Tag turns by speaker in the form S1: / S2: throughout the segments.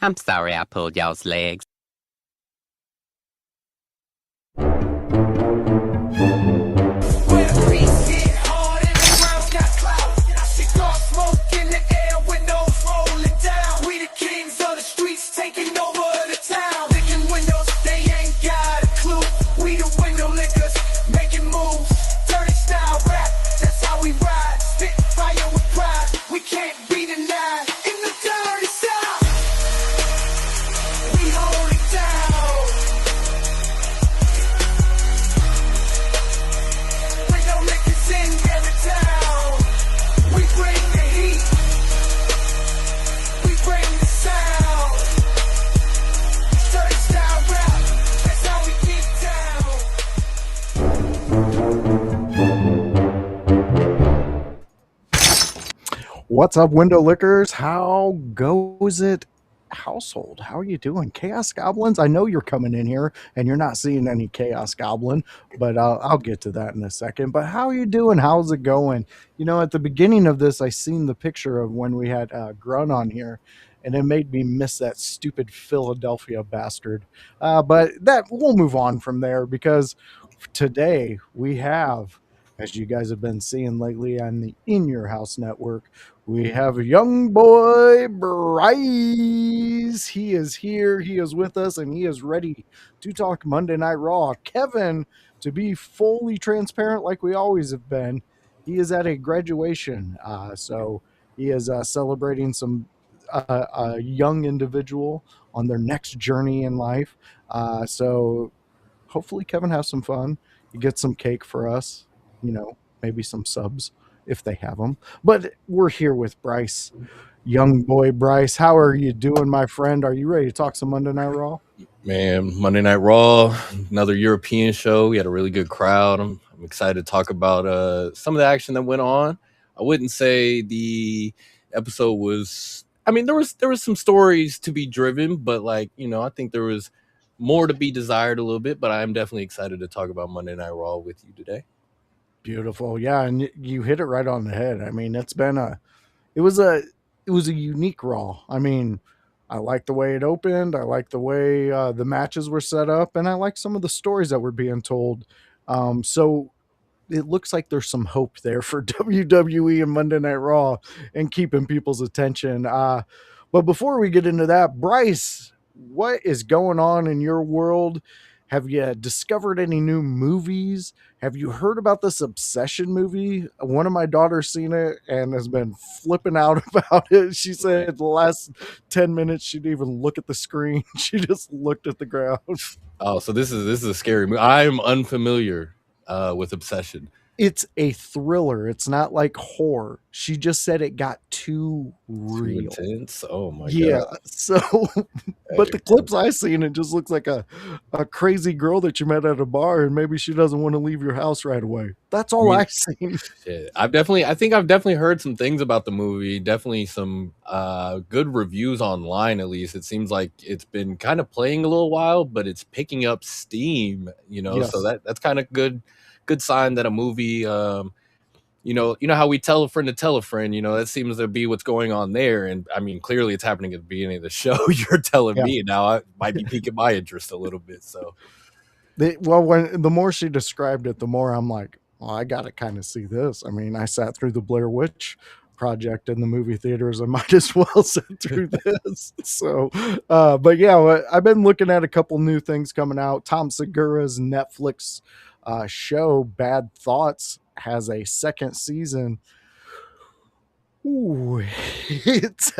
S1: I'm sorry I pulled y'all's legs.
S2: What's up, window lickers? How goes it, household? How are you doing? Chaos Goblins? I know you're coming in here and you're not seeing any Chaos Goblin, but I'll get to that in a second. But how are you doing? How's it going? You know, at the beginning of this, I seen the picture of when we had Grun on here, and it made me miss that stupid Philadelphia bastard. But that we'll move on from there because today we have, as you guys have been seeing lately on the In Your House network, we have young boy Bryce. He is here, he is with us, and he is ready to talk Monday Night Raw. Kevin, to be fully transparent like we always have been, he is at a graduation. So he is celebrating a young individual on their next journey in life. So hopefully Kevin has some fun. He gets some cake for us, maybe some subs if they have them. But we're here with Bryce, young boy Bryce. How are you doing, my friend? Are you ready to talk some Monday Night Raw?
S3: Man, Monday Night Raw, another European show. We had a really good crowd. I'm excited to talk about some of the action that went on. I wouldn't say the episode was. I mean, there was some stories to be driven, but I think there was more to be desired a little bit. But I am definitely excited to talk about Monday Night Raw with you today.
S2: Beautiful. Yeah, and you hit it right on the head. I mean, it was a unique Raw. I mean, I like the way it opened. I like the way the matches were set up, and I like some of the stories that were being told. So it looks like there's some hope there for WWE and Monday Night Raw and keeping people's attention. But before we get into that, Bryce, what is going on in your world? Have you discovered any new movies? Have you heard about this Obsession movie? One of my daughters seen it and has been flipping out about it. She said the last 10 minutes she didn't even look at the screen. She just looked at the ground.
S3: Oh, so this is a scary movie. I am unfamiliar with Obsession.
S2: It's a thriller. It's not like horror. She just said it got too real.
S3: Too intense. Oh my
S2: Yeah.
S3: god.
S2: So, but the clips I seen, it just looks like a crazy girl that you met at a bar, and maybe she doesn't want to leave your house right away. That's all I've seen.
S3: Yeah, I think I've definitely heard some things about the movie. Definitely some good reviews online. At least it seems like it's been kind of playing a little while, but it's picking up steam.
S2: Yes.
S3: So that's kind of good sign that a movie. You know how we tell a friend to tell a friend. That seems to be what's going on there. And I mean, clearly it's happening at the beginning of the show. You're telling me now. I might be piquing my interest a little bit. So,
S2: when the more she described it, the more I'm like, well, I got to kind of see this. I mean, I sat through the Blair Witch Project in the movie theaters. I might as well sit through this. So, but yeah, I've been looking at a couple new things coming out. Tom Segura's Netflix show Bad Thoughts has a second season. Ooh, it's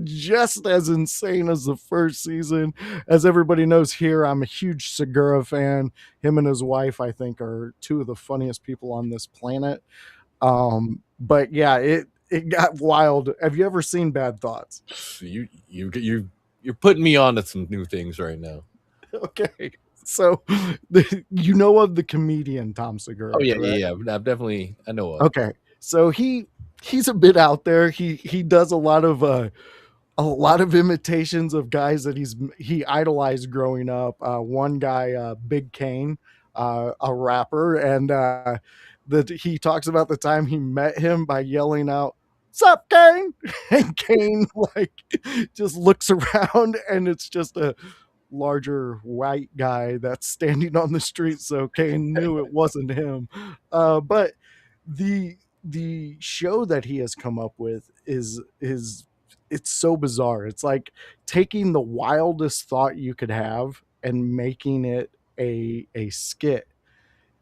S2: just as insane as the first season. As everybody knows here, I'm a huge Segura fan. Him and his wife, I think, are two of the funniest people on this planet. But yeah, it got wild. Have you ever seen Bad Thoughts?
S3: You're putting me on to some new things right now.
S2: Okay. So, you know of the comedian Tom Segura?
S3: Oh yeah,
S2: correct?
S3: yeah. I know of.
S2: Okay. So he's a bit out there. He does a lot of imitations of guys that he idolized growing up. One guy, Big Kane, a rapper, and that he talks about the time he met him by yelling out, "Sup, Kane?" And Kane like just looks around, and it's just a larger white guy that's standing on the street, so Kane knew it wasn't him. But the show that he has come up with is it's so bizarre. It's like taking the wildest thought you could have and making it a skit,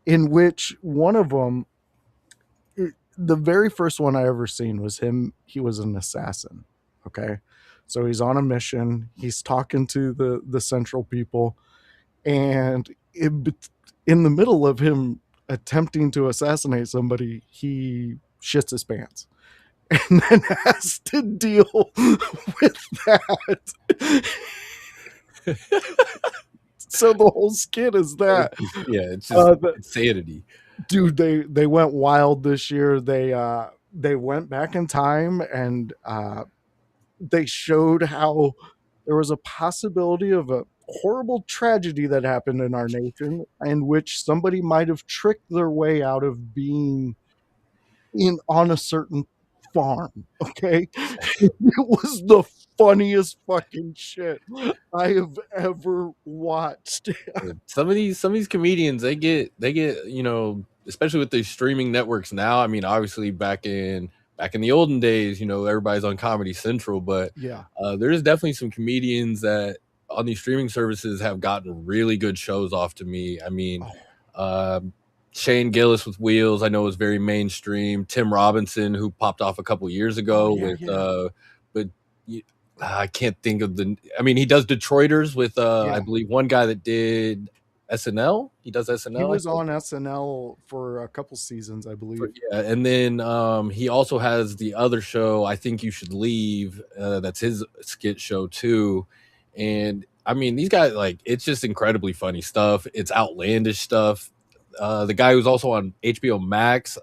S2: in which one of them, the very first one I ever seen was him. He was an assassin. Okay. So he's on a mission. He's talking to the central people, and in the middle of him attempting to assassinate somebody, he shits his pants and then has to deal with that. So the whole skit is that.
S3: Yeah, it's just insanity.
S2: Dude, they went wild this year. They went back in time, and they showed how there was a possibility of a horrible tragedy that happened in our nation, in which somebody might have tricked their way out of being on a certain farm. Okay. It was the funniest fucking shit I have ever watched.
S3: Some of these comedians, they get, especially with the streaming networks now. I mean, obviously back in the olden days, everybody's on Comedy Central, but
S2: Yeah.
S3: there's definitely some comedians that on these streaming services have gotten really good shows off to me. I mean, Shane Gillis with Wheels, I know, is very mainstream. Tim Robinson, who popped off a couple years ago but I can't think of he does Detroiters with I believe one guy that did SNL. He does SNL.
S2: He was on SNL for a couple seasons, I believe.
S3: And then he also has the other show, I Think You Should Leave. That's his skit show too. And I mean, these guys, like, it's just incredibly funny stuff. It's outlandish stuff. The guy who's also on HBO Max,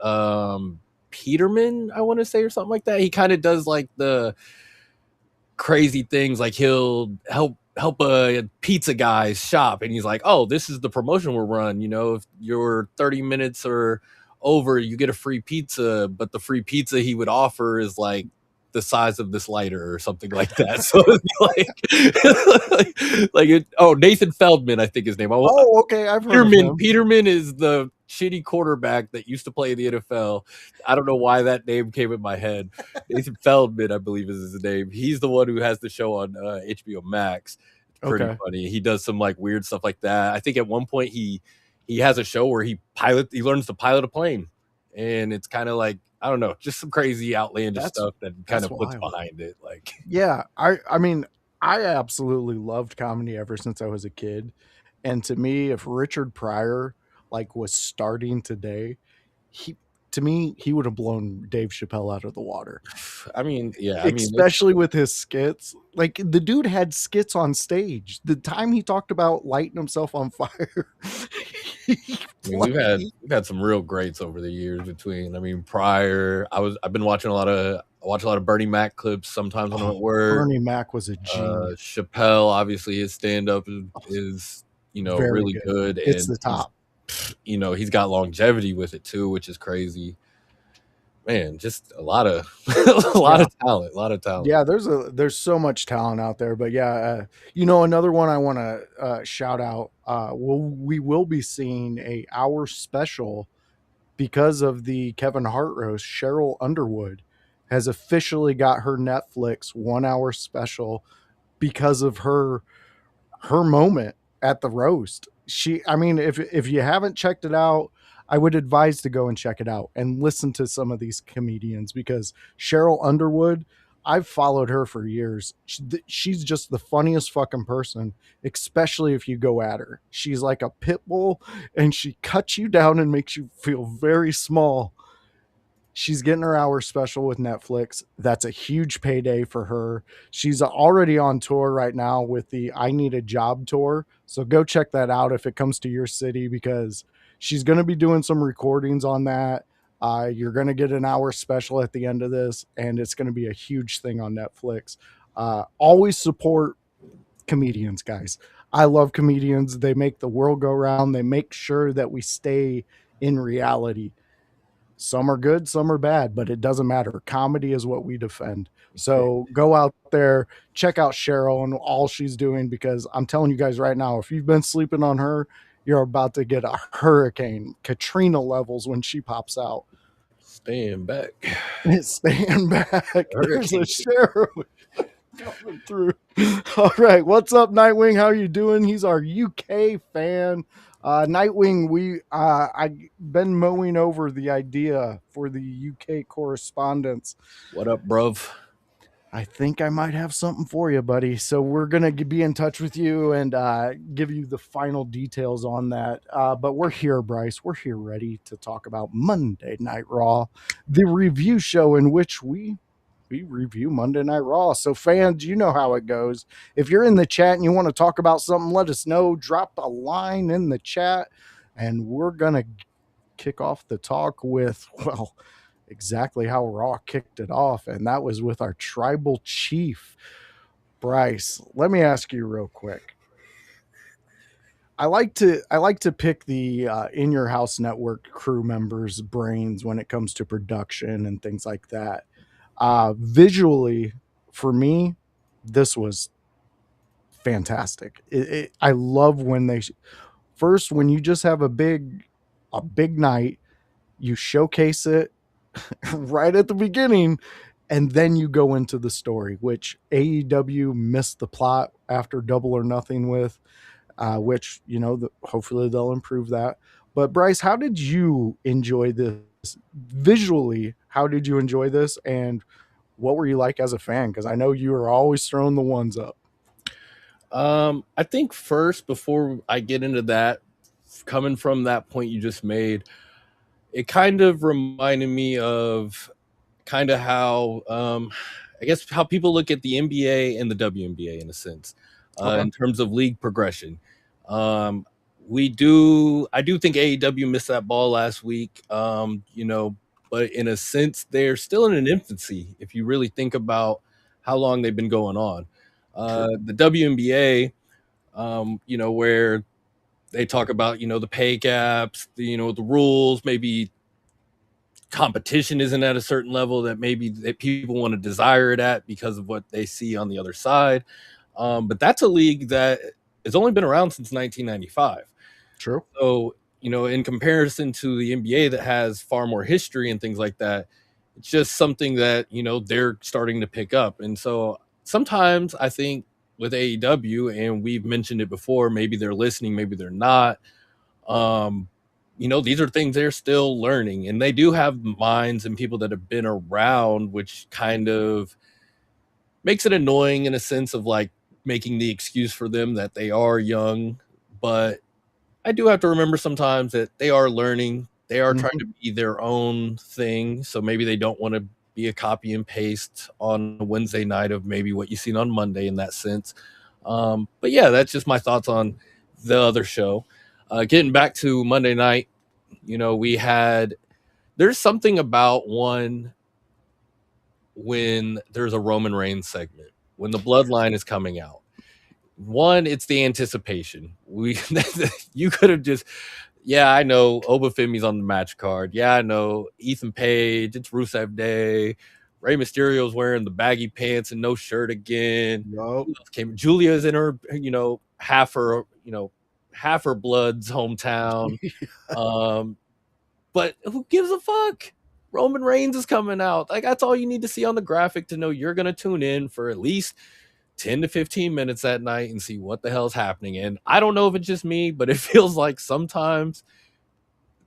S3: Peterman, I want to say, or something like that. He kind of does like the crazy things, like he'll help a pizza guy's shop, and he's like, "Oh, this is the promotion we'll run. If your 30 minutes are over, you get a free pizza." But the free pizza he would offer is like the size of this lighter or something like that. So Nathan Feldman, I think his name.
S2: Okay, I've heard of him.
S3: Peterman is the shitty quarterback that used to play in the NFL. I don't know why that name came in my head. Nathan Feldman, I believe, is his name. He's the one who has the show on HBO Max. It's pretty funny. He does some like weird stuff like that. I think at one point he has a show where he learns to pilot a plane, and it's kind of like, I don't know, just some crazy outlandish stuff that kind of puts behind it. Like,
S2: yeah, I mean, I absolutely loved comedy ever since I was a kid. And to me, if Richard Pryor like was starting today, he would have blown Dave Chappelle out of the water.
S3: I mean, yeah,
S2: especially with his skits. Like, the dude had skits on stage. The time he talked about lighting himself on fire.
S3: We've had some real greats over the years between. Pryor. I've been watching a lot of Bernie Mac clips sometimes when I'm at work.
S2: Bernie Mac was a genius.
S3: Chappelle, obviously, his stand-up is really good.
S2: It's the top.
S3: He's got longevity with it too, which is crazy. Man, just a lot of talent.
S2: Yeah, there's so much talent out there. But yeah, another one I want to shout out. We will be seeing a hour special because of the Kevin Hart roast. Cheryl Underwood has officially got her Netflix 1 hour special because of her moment at the roast. If you haven't checked it out, I would advise to go and check it out and listen to some of these comedians, because Cheryl Underwood, I've followed her for years. She's just the funniest fucking person, especially if you go at her. She's like a pit bull, and she cuts you down and makes you feel very small. She's getting her hour special with Netflix. That's a huge payday for her. She's already on tour right now with the I Need a Job tour. So go check that out if it comes to your city, because she's going to be doing some recordings on that. You're going to get an hour special at the end of this, and it's going to be a huge thing on Netflix. Always support comedians, guys. I love comedians. They make the world go round. They make sure that we stay in reality. Some are good, some are bad, but it doesn't matter. Comedy is what we defend. So go out there, check out Cheryl and all she's doing, because I'm telling you guys right now, if you've been sleeping on her, you're about to get a hurricane, Katrina levels when she pops out.
S3: Staying back.
S2: Stand back. There's a
S3: Hurricane.
S2: Cheryl coming through. All right, what's up, Nightwing? How are you doing? He's our UK fan. Nightwing, I've been mowing over the idea for the UK correspondence.
S3: What up, bruv?
S2: I think I might have something for you, buddy. So we're gonna be in touch with you and give you the final details on that. But we're here, Bryce. We're here ready to talk about Monday Night Raw, the review show in which we review Monday Night Raw. So fans, you know how it goes. If you're in the chat and you want to talk about something, let us know. Drop a line in the chat, and we're gonna kick off the talk with, well, exactly how Raw kicked it off, and that was with our tribal chief, Bryce. Let me ask you real quick. I like to pick the In Your House Network crew members' brains when it comes to production and things like that. Visually, for me, this was fantastic. I love when when you just have a big night, you showcase it right at the beginning, and then you go into the story, which AEW missed the plot after Double or Nothing with, which, hopefully they'll improve that. But Bryce, how did you enjoy this visually? How did you enjoy this, and what were you like as a fan? Because I know you were always throwing the ones up.
S3: I think first, before I get into that, coming from that point you just made, it kind of reminded me of kind of how I guess how people look at the NBA and the WNBA in a sense,
S2: Okay.
S3: in terms of league progression. I do think AEW missed that ball last week. But in a sense, they're still in an infancy if you really think about how long they've been going on. The WNBA, where they talk about, the pay gaps, the rules, maybe competition isn't at a certain level that maybe that people want to desire it at because of what they see on the other side. But that's a league that has only been around since 1995.
S2: True.
S3: So, in comparison to the NBA that has far more history and things like that, it's just something that, they're starting to pick up. And so sometimes I think with AEW, and we've mentioned it before, maybe they're listening, maybe they're not. These are things they're still learning, and they do have minds and people that have been around, which kind of makes it annoying in a sense of like making the excuse for them that they are young. But I do have to remember sometimes that they are learning. They are trying to be their own thing. So maybe they don't want to be a copy and paste on a Wednesday night of maybe what you've seen on Monday in that sense. But yeah, that's just my thoughts on the other show. Getting back to Monday night, there's something about when there's a Roman Reigns segment, when the bloodline is coming out. One, it's the anticipation. You could have just, yeah, I know Obafemi's on the match card. Yeah, I know Ethan Page. It's Rusev Day. Rey Mysterio's wearing the baggy pants and no shirt again.
S2: Yep.
S3: Julia's in her, half her blood's hometown. But who gives a fuck? Roman Reigns is coming out. Like, that's all you need to see on the graphic to know you're gonna tune in for at least 10 to 15 minutes that night and see what the hell's happening. And I don't know if it's just me, but it feels like sometimes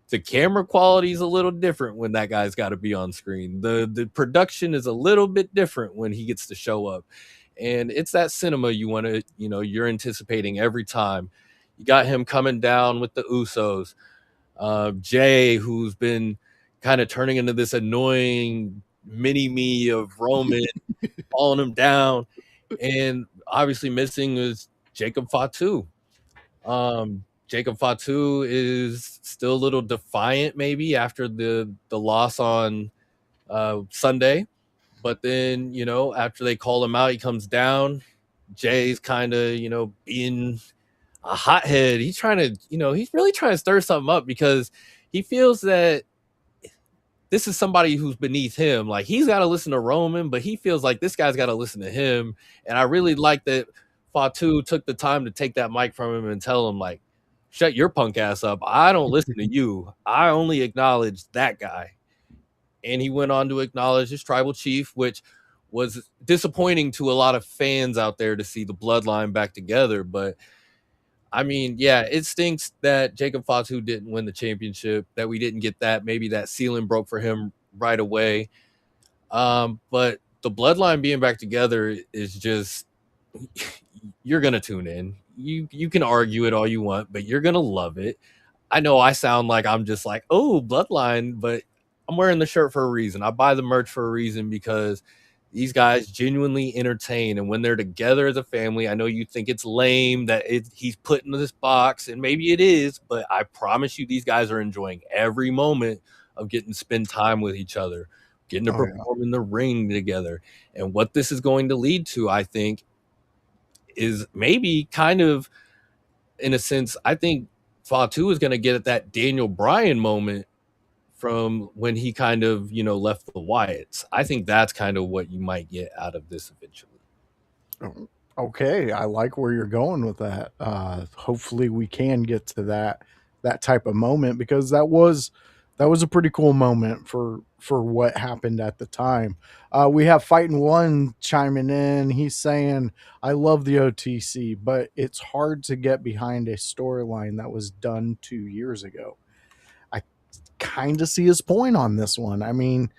S3: the camera quality is a little different when that guy's got to be on screen. The production is a little bit different when he gets to show up. And it's that cinema you want to, you're anticipating every time. You got him coming down with the Usos. Jay, who's been kind of turning into this annoying mini-me of Roman, falling him down. And obviously missing is Jacob Fatu. Jacob Fatu is still a little defiant maybe after the loss on Sunday. But then, after they call him out, he comes down. Jay's kind of, being a hothead. He's trying to, he's really trying to stir something up because he feels that this is somebody who's beneath him. Like, he's got to listen to Roman, but he feels like this guy's got to listen to him. And I really like that Fatu took the time to take that mic from him and tell him, like, shut your punk ass up. I don't listen to you. I only acknowledge that guy. And he went on to acknowledge his tribal chief, which was disappointing to a lot of fans out there to see the bloodline back together. But I mean, yeah, it stinks that Jacob Fatu didn't win the championship, that we didn't get that. Maybe that ceiling broke for him right away. But the bloodline being back together is just, you're going to tune in. You can argue it all you want, but you're going to love it. I know I sound like I'm just like, oh, bloodline, but I'm wearing the shirt for a reason. I buy the merch for a reason, because these guys genuinely entertain. And when they're together as a family, I know you think it's lame that he's put in this box, and maybe it is, but I promise you these guys are enjoying every moment of getting to spend time with each other, getting to perform in the ring together. And what this is going to lead to, I think, is maybe kind of, in a sense, I think Fatu is going to get at that Daniel Bryan moment from when he kind of, left the Wyatts. I think that's kind of what you might get out of this eventually.
S2: Okay, I like where you're going with that. Hopefully we can get to that type of moment, because that was a pretty cool moment for what happened at the time. We have Fighting One chiming in. He's saying, I love the OTC, but it's hard to get behind a storyline that was done 2 years ago. I kind of see his point on this one. I mean,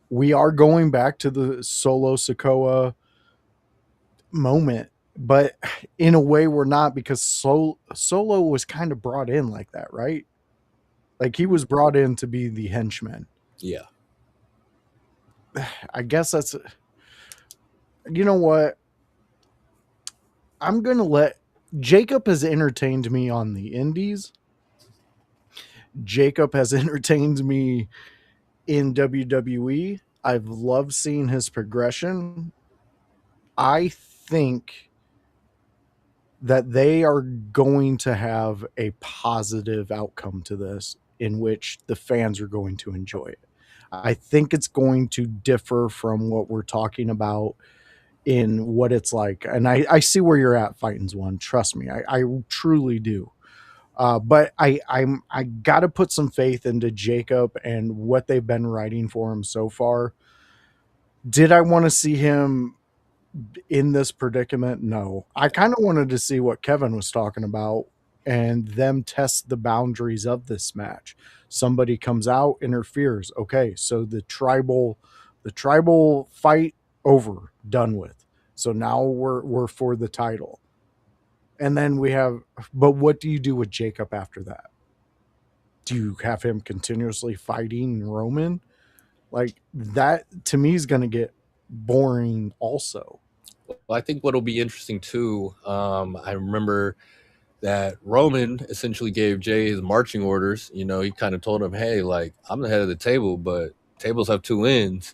S2: we are going back to the Solo Sikoa moment, but in a way we're not, because Solo was kind of brought in like that, right? Like, he was brought in to be the henchman.
S3: Yeah.
S2: I guess that's, you know what? I'm going to let Jacob has entertained me on the indies. Jacob has entertained me in WWE. I've loved seeing his progression. I think that they are going to have a positive outcome to this, in which the fans are going to enjoy it. I think it's going to differ from what we're talking about in what it's like. And I see where you're at, Fighting's One. Trust me, I truly do. But I got to put some faith into Jacob and what they've been writing for him so far. Did I want to see him in this predicament? No. I kind of wanted to see what Kevin was talking about and them test the boundaries of this match. Somebody comes out, interferes. Okay, so the tribal fight over, done with. So now we're for the title. And then we have, but what do you do with Jacob after that? Do you have him continuously fighting Roman? Like, that to me is going to get boring also.
S3: Well, I think what'll be interesting too, I remember that Roman essentially gave Jay his marching orders. He kind of told him, hey, like, I'm the head of the table, but tables have two ends.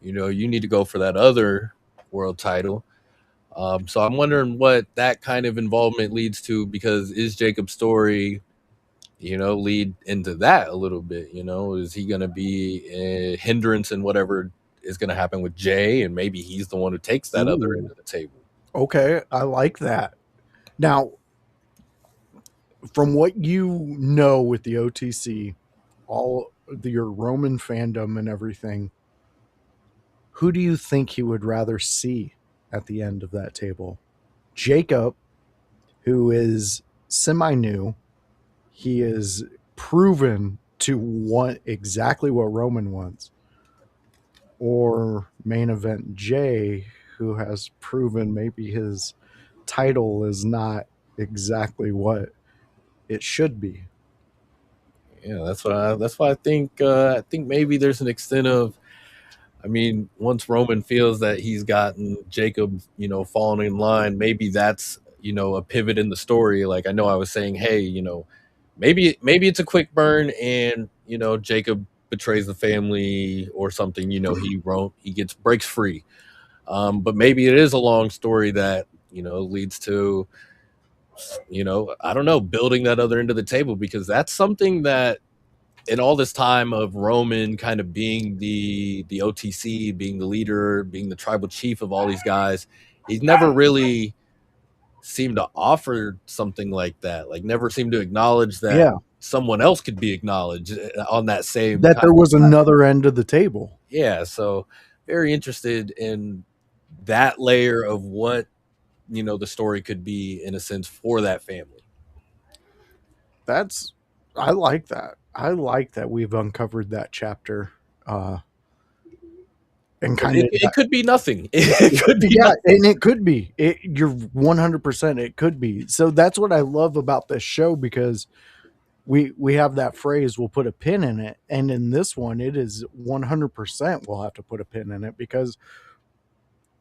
S3: You need to go for that other world title. So I'm wondering what that kind of involvement leads to, because is Jacob's story, lead into that a little bit? Is he going to be a hindrance in whatever is going to happen with Jay, and maybe he's the one who takes that other end of the table?
S2: Okay, I like that. Now, from what you know with the OTC, all your Roman fandom and everything, who do you think he would rather see at the end of that table? Jacob, who is semi-new, he is proven to want exactly what Roman wants, or main event Jay, who has proven maybe his title is not exactly what it should be?
S3: Yeah, that's why I think maybe there's an extent of, I mean, once Roman feels that he's gotten Jacob, falling in line, maybe that's, a pivot in the story. Like, I know I was saying, hey, maybe it's a quick burn, and Jacob betrays the family or something. He breaks free. But maybe it is a long story that leads to, I don't know, building that other end of the table, because that's something that in all this time of Roman kind of being the OTC, being the leader, being the tribal chief of all these guys, he's never really seemed to offer something like that. Like never seemed to acknowledge that
S2: Yeah,
S3: someone else could be acknowledged on that same
S2: that
S3: kind
S2: there
S3: of,
S2: was another end of the table.
S3: yeah. So very interested in that layer of what the story could be in a sense for that family.
S2: That's I like that. I like that we've uncovered that chapter. And kind of
S3: It could be nothing. It could be
S2: yeah,
S3: nothing.
S2: and it could be. You're 100%. It could be. So that's what I love about this show, because we have that phrase, we'll put a pin in it, and in this one it is 100% we'll have to put a pin in it, because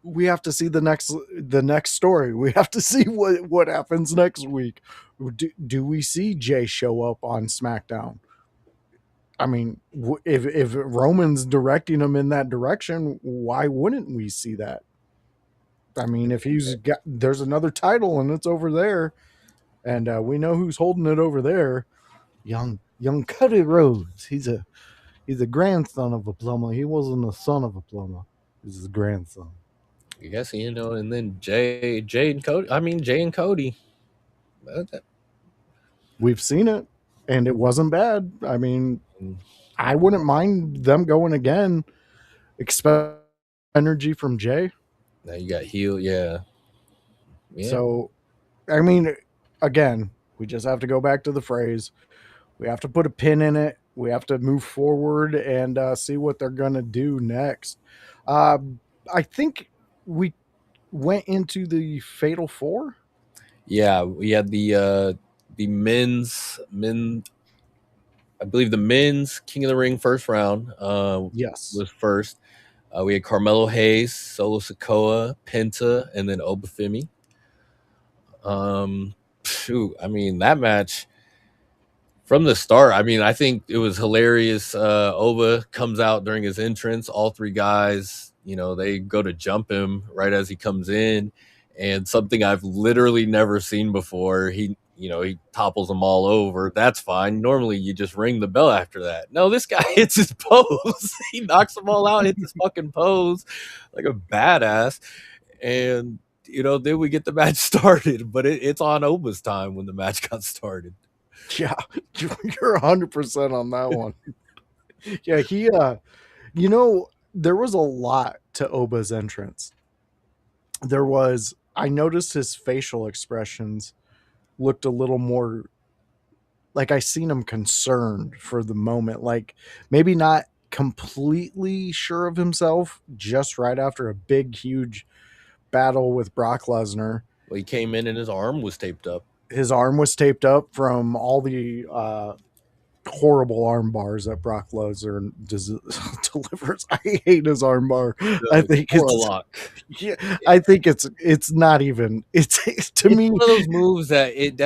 S2: we have to see the next story. We have to see what happens next week. Do we see Jay show up on SmackDown? I mean, if Roman's directing him in that direction, why wouldn't we see that? I mean, if there's another title and it's over there, and we know who's holding it over there, young Cody Rhodes. He's a grandson of a plumber. He wasn't the son of a plumber. He's his grandson.
S3: I guess and then Jay and Cody. I mean Jay and Cody.
S2: We've seen it, and it wasn't bad. I mean, I wouldn't mind them going again. Expect energy from Jay.
S3: Now you got heel, yeah.
S2: So, I mean, again, we just have to go back to the phrase. We have to put a pin in it. We have to move forward and see what they're going to do next. I think we went into the Fatal Four.
S3: Yeah, we had the men's I believe the men's King of the Ring first round
S2: Yes.
S3: was first. We had Carmelo Hayes, Solo Sikoa, Penta, and then Obafemi. I mean, that match from the start, I mean, I think it was hilarious. Oba comes out during his entrance. All three guys, they go to jump him right as he comes in. And something I've literally never seen before, he topples them all over. That's fine. Normally, you just ring the bell after that. No, this guy hits his pose. He knocks them all out, hits his fucking pose like a badass. And, then we get the match started. But it's on Oba's time when the match got started.
S2: Yeah, you're 100% on that one. Yeah, he, there was a lot to Oba's entrance. I noticed his facial expressions looked a little more like I seen him concerned for the moment, like maybe not completely sure of himself just right after a big, huge battle with Brock Lesnar.
S3: Well, he came in and his arm was taped up.
S2: His arm was taped up from all the horrible arm bars that Brock Lesnar delivers. I hate his arm bar. I think it's
S3: lock.
S2: Yeah, I think it's not even. It's to me
S3: one of those moves that it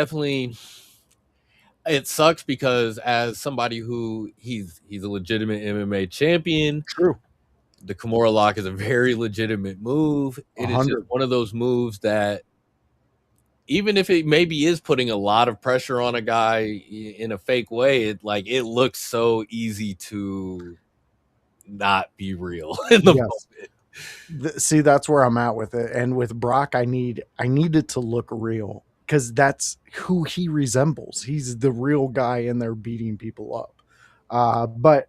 S3: sucks, because as somebody who he's a legitimate MMA champion.
S2: True.
S3: The Kimura lock is a very legitimate move. It
S2: 100.
S3: is just one of those moves that, even if it maybe is putting a lot of pressure on a guy in a fake way, it looks so easy to not be real in the moment.
S2: See, that's where I'm at with it. And with Brock, I need it to look real, because that's who he resembles. He's the real guy in there beating people up. But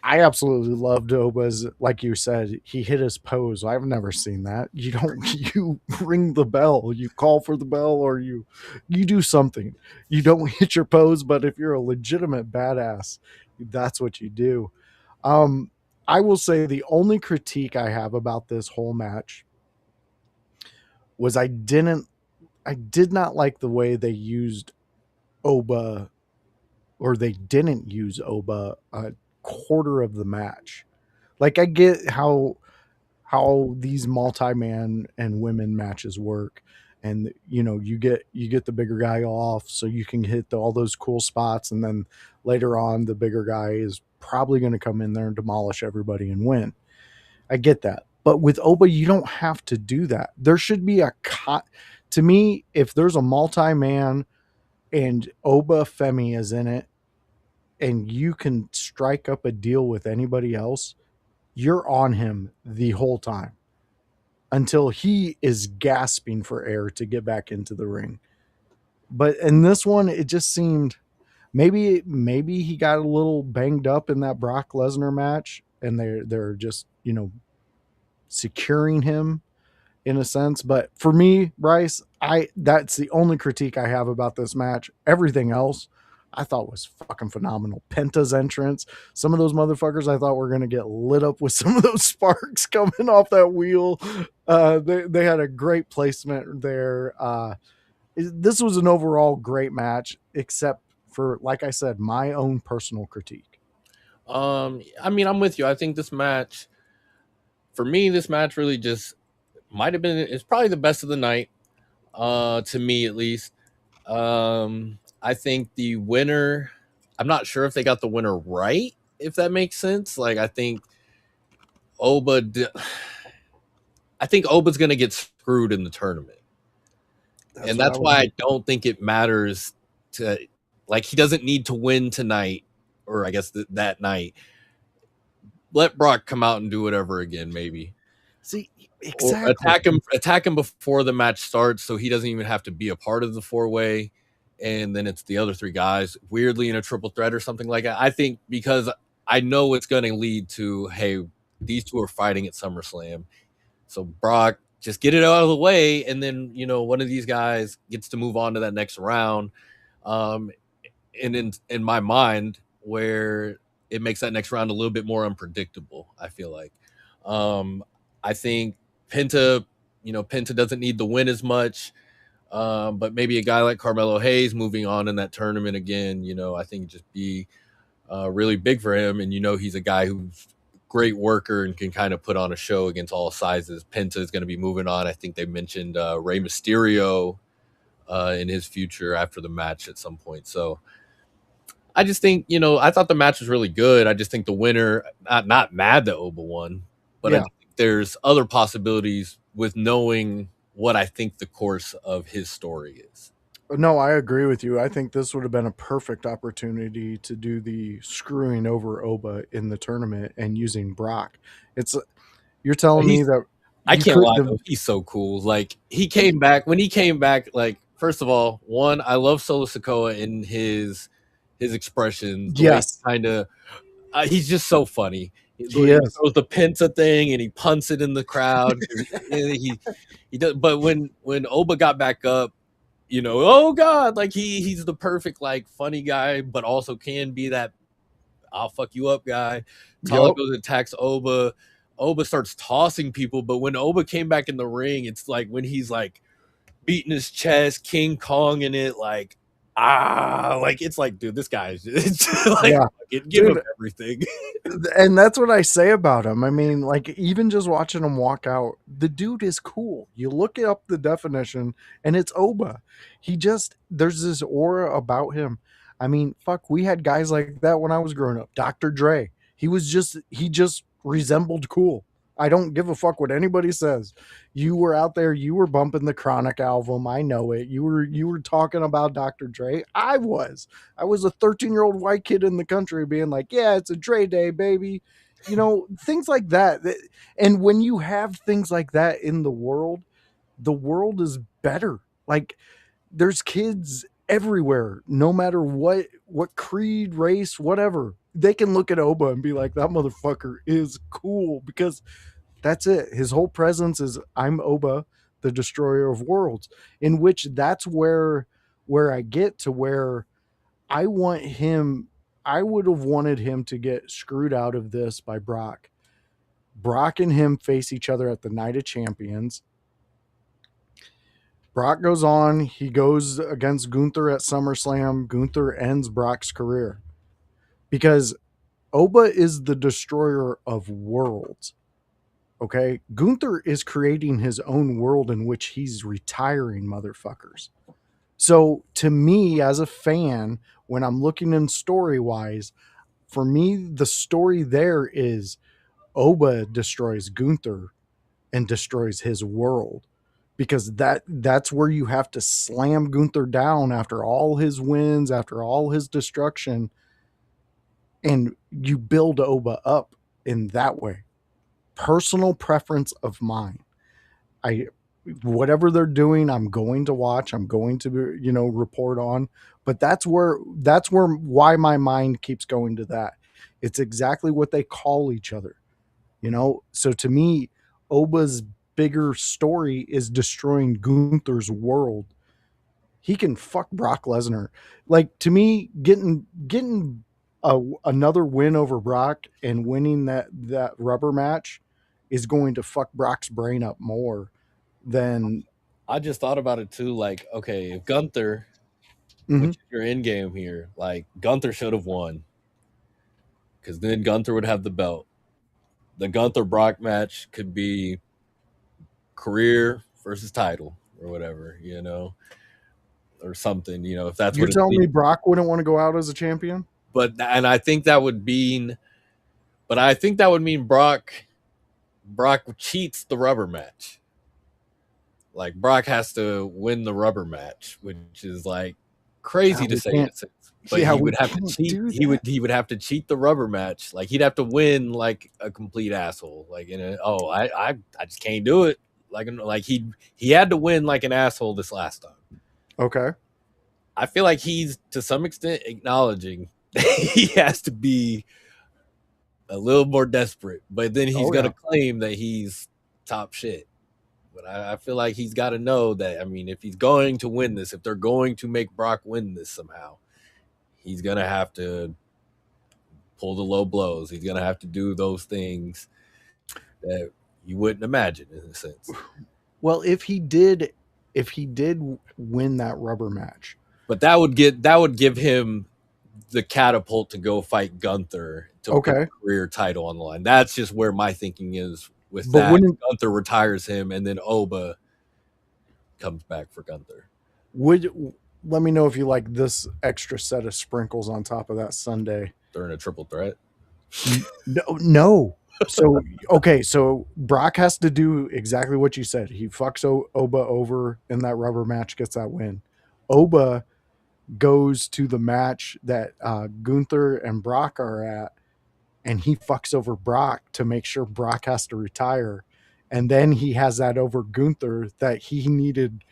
S2: I absolutely loved Oba's, like you said, he hit his pose. I've never seen that. You ring the bell, you call for the bell, or you do something. You don't hit your pose, but if you're a legitimate badass, that's what you do. I will say the only critique I have about this whole match was I did not like the way they used Oba, or they didn't use Oba a quarter of the match. Like, I get how these multi-man and women matches work, and you get the bigger guy off so you can hit all those cool spots, and then later on the bigger guy is probably going to come in there and demolish everybody and win. I get that. But with Oba, you don't have to do that. There should be to me, if there's a multi-man and Oba Femi is in it, and you can strike up a deal with anybody else, you're on him the whole time until he is gasping for air to get back into the ring. But in this one, it just seemed maybe he got a little banged up in that Brock Lesnar match, and they're just securing him in a sense. But for me, Bryce, I that's the only critique I have about this match. Everything else I thought was fucking phenomenal. Penta's entrance, some of those motherfuckers I thought were going to get lit up with some of those sparks coming off that wheel. They had a great placement there. This was an overall great match, except for, like I said, my own personal critique.
S3: I mean, I'm with you. I think this match, for me, this match really just might have been, it's probably the best of the night, to me at least. I think the winner, I'm not sure if they got the winner right, if that makes sense. Like, I think Oba's going to get screwed in the tournament. That's why I don't think it matters to, like, he doesn't need to win tonight, or I guess that night. Let Brock come out and do whatever again, maybe.
S2: See, exactly.
S3: Or attack him before the match starts, so he doesn't even have to be a part of the 4-way, and then it's the other 3 guys, weirdly in a triple threat or something like that. I think because I know it's going to lead to, hey, these 2 are fighting at SummerSlam, so Brock, just get it out of the way, and then one of these guys gets to move on to that next round. And in my mind, where it makes that next round a little bit more unpredictable, I feel like. I think Penta doesn't need the win as much, but maybe a guy like Carmelo Hayes moving on in that tournament again, I think just be really big for him. And he's a guy who's great worker and can kind of put on a show against all sizes. Penta is going to be moving on. I think they mentioned Rey Mysterio in his future after the match at some point. So I just think, I thought the match was really good. I just think the winner, not mad that Oba won, but yeah. I think there's other possibilities with knowing what I think the course of his story is.
S2: No, I agree with you. I think this would have been a perfect opportunity to do the screwing over Oba in the tournament and using Brock. You're telling me that
S3: I can't lie though, he's so cool. Like, when he came back, like, first of all, I love Solo Sikoa in his expressions.
S2: Yes,
S3: kind of. He's just so funny. He
S2: throws
S3: the Penta thing and he punts it in the crowd. he does. But when Oba got back up, oh god, like he's the perfect, like, funny guy, but also can be that I'll fuck you up guy. Tala goes and attacks Oba. Oba starts tossing people, but when Oba came back in the ring, it's like when he's like beating his chest, King Kong in it, like, like, it's like, dude, this guy is like, give him everything.
S2: And that's what I say about him. I mean, like, even just watching him walk out, the dude is cool. You look up the definition and it's Oba. There's this aura about him. I mean, fuck, we had guys like that when I was growing up. Dr. Dre. He just resembled cool. I don't give a fuck what anybody says. You were out there, you were bumping the Chronic album. I know it. You were talking about Dr. Dre. I was a 13-year-old white kid in the country being like, yeah, it's a Dre day, baby. Things like that. And when you have things like that in the world is better. Like, there's kids everywhere, no matter what creed, race, whatever. They can look at Oba and be like, that motherfucker is cool, because that's it. His whole presence is, I'm Oba, the destroyer of worlds, in which that's where I get to where I would have wanted him to get screwed out of this by Brock. Brock and him face each other at the Night of Champions. Brock goes on. He goes against Gunther at SummerSlam. Gunther ends Brock's career. Because Oba is the destroyer of worlds. Okay? Gunther is creating his own world in which he's retiring motherfuckers. So to me, as a fan, when I'm looking in story-wise, for me, the story there is Oba destroys Gunther and destroys his world. Because that's where you have to slam Gunther down after all his wins, after all his destruction. and you build Oba up in that way. Personal preference of mine. I whatever they're doing, I'm going to watch. I'm going to report on. But that's where why my mind keeps going to that. It's exactly what they call each other. So to me, Oba's bigger story is destroying Gunther's world. He can fuck Brock Lesnar. Like, to me, getting another win over Brock and winning that rubber match is going to fuck Brock's brain up more than.
S3: I just thought about it too. Like, okay, if Gunther,
S2: Mhm.
S3: which is your end game here, like Gunther should have won because then Gunther would have the belt. The Gunther Brock match could be career versus title or whatever, or something, if that's
S2: You're
S3: what it's.
S2: telling me Brock wouldn't want to go out as a champion?
S3: But and I think that would mean, but I think that would mean Brock cheats the rubber match. Like Brock has to win the rubber match, which is like crazy to say in a sense. But
S2: Yeah,
S3: he
S2: we
S3: would have to
S2: can't
S3: cheat.
S2: do
S3: He would have to cheat the rubber match. Like he'd have to win like a complete asshole. Like I just can't do it. Like he had to win like an asshole this last time.
S2: Okay.
S3: I feel like he's to some extent acknowledging he has to be a little more desperate, but then he's gonna claim that he's top shit. But I feel like he's got to know that. I mean, if he's going to win this, if they're going to make Brock win this somehow, he's gonna have to pull the low blows. He's gonna have to do those things that you wouldn't imagine in a sense.
S2: Well, if he did win that rubber match,
S3: but that would give him the catapult to go fight Gunther to put the career title on the line. That's just where my thinking is with that. Gunther retires him, and then Oba comes back for Gunther.
S2: Let me know if you like this extra set of sprinkles on top of that sundae.
S3: They're in a triple threat.
S2: No. So Brock has to do exactly what you said. He fucks Oba over in that rubber match, gets that win. Oba goes to the match that Gunther and Brock are at, and he fucks over Brock to make sure Brock has to retire. And then he has that over Gunther that he needed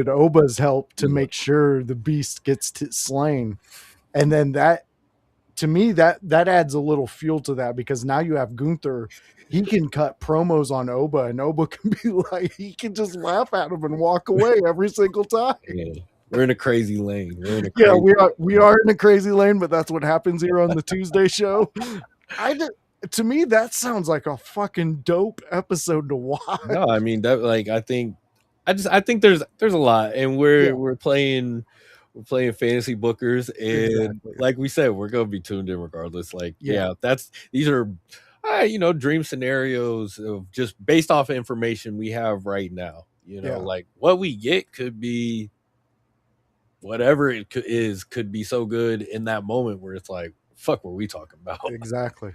S2: Oba's help to make sure the beast gets slain. And then that, to me, that adds a little fuel to that, because now you have Gunther. He can cut promos on Oba, and Oba can be like, he can just laugh at him and walk away every single time.
S3: Yeah. We're in a crazy lane.
S2: We are in a crazy lane, but that's what happens here on the Tuesday show. To me, that sounds like a fucking dope episode to watch.
S3: No, I mean that. Like, I think there's a lot, and we're playing fantasy bookers, and like we said, we're gonna be tuned in regardless. Like, these are dream scenarios of just based off of information we have right now. Like what we get could be whatever it could be so good in that moment where it's like, fuck, what are we talking about?
S2: Exactly.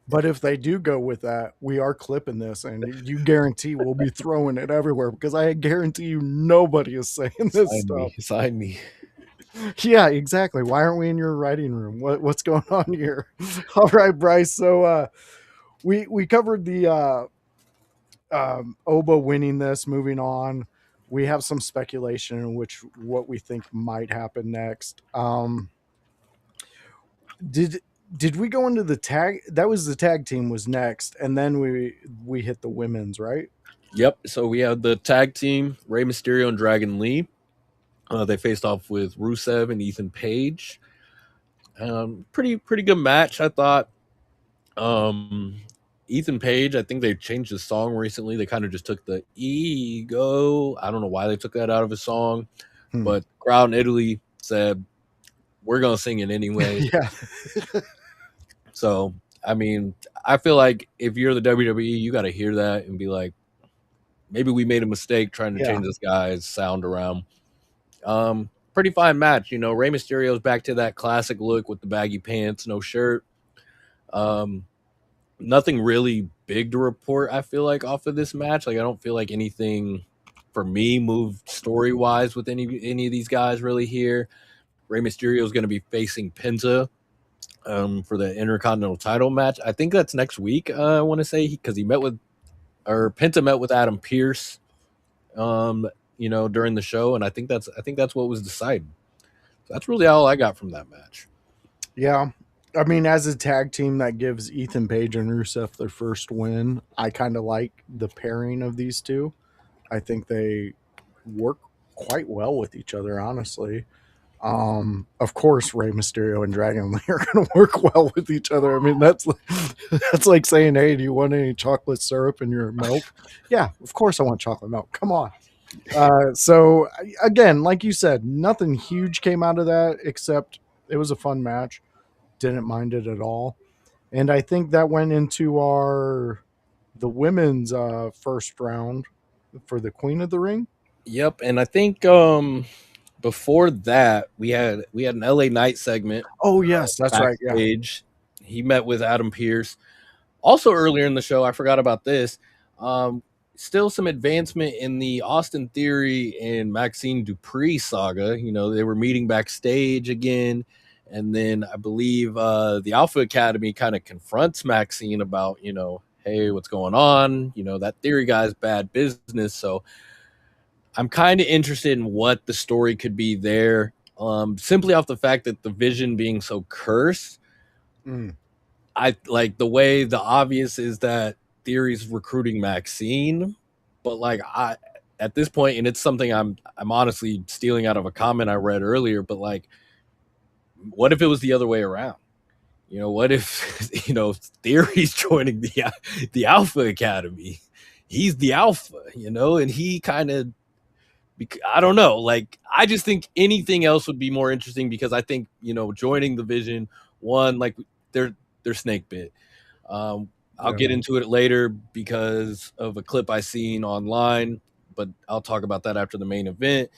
S2: But if they do go with that, we are clipping this, and you guarantee we'll be throwing it everywhere, because I guarantee you nobody is saying this stuff.
S3: Sign me.
S2: Yeah, exactly. Why aren't we in your writing room? What's going on here? All right, Bryce. So we covered the Oba winning this. Moving on, we have some speculation in what we think might happen next. Did we go into the tag? That was the tag team was next, and then we hit the women's, right?
S3: Yep. So we had the tag team, Rey Mysterio and Dragon Lee. They faced off with Rusev and Ethan Page. Pretty good match, I thought. Ethan Page, I think they changed his song recently. They kind of just took the ego. I don't know why they took that out of his song, but the crowd in Italy said, we're going to sing it anyway.
S2: Yeah.
S3: So, I mean, I feel like if you're the WWE, you got to hear that and be like, maybe we made a mistake trying to change this guy's sound around. Pretty fine match. Rey Mysterio's back to that classic look with the baggy pants, no shirt. Nothing really big to report, I feel like, off of this match. Like, I don't feel like anything for me moved story-wise with any of these guys really here. Rey Mysterio is going to be facing Penta. for the Intercontinental title match. I think that's next week. I want to say because he met with or Penta met with Adam Pearce, during the show, and I think that's what was decided. So that's really all I got from that match.
S2: Yeah. I mean, as a tag team that gives Ethan Page and Rusev their first win, I kind of like the pairing of these two. I think they work quite well with each other, honestly. Of course, Rey Mysterio and Dragon Lee are going to work well with each other. I mean, that's like saying, "Hey, do you want any chocolate syrup in your milk?" Yeah, of course I want chocolate milk. Come on. So again, like you said, nothing huge came out of that except it was a fun match. Didn't mind it at all, and I think that went into the women's first round for the Queen of the Ring.
S3: Yep, and I think before that we had an LA Knight segment.
S2: Oh yes, that's right. Yeah.
S3: Backstage. He met with Adam Pearce. Also earlier in the show, I forgot about this. Still some advancement in the Austin Theory and Maxine Dupree saga. They were meeting backstage again. And then I believe the Alpha Academy kind of confronts Maxine about, hey, what's going on? That Theory guy's bad business. So I'm kind of interested in what the story could be there. Simply off the fact that the Vision being so cursed. I like the way the obvious is that Theory's recruiting Maxine, but at this point, and it's something I'm honestly stealing out of a comment I read earlier, but what if it was the other way around? What if Theory's joining the Alpha Academy? He's the Alpha, and he kind of, I don't know. I just think anything else would be more interesting because I think joining the Vision, one, they're snake bit. I'll get into it later because of a clip I seen online, but I'll talk about that after the main event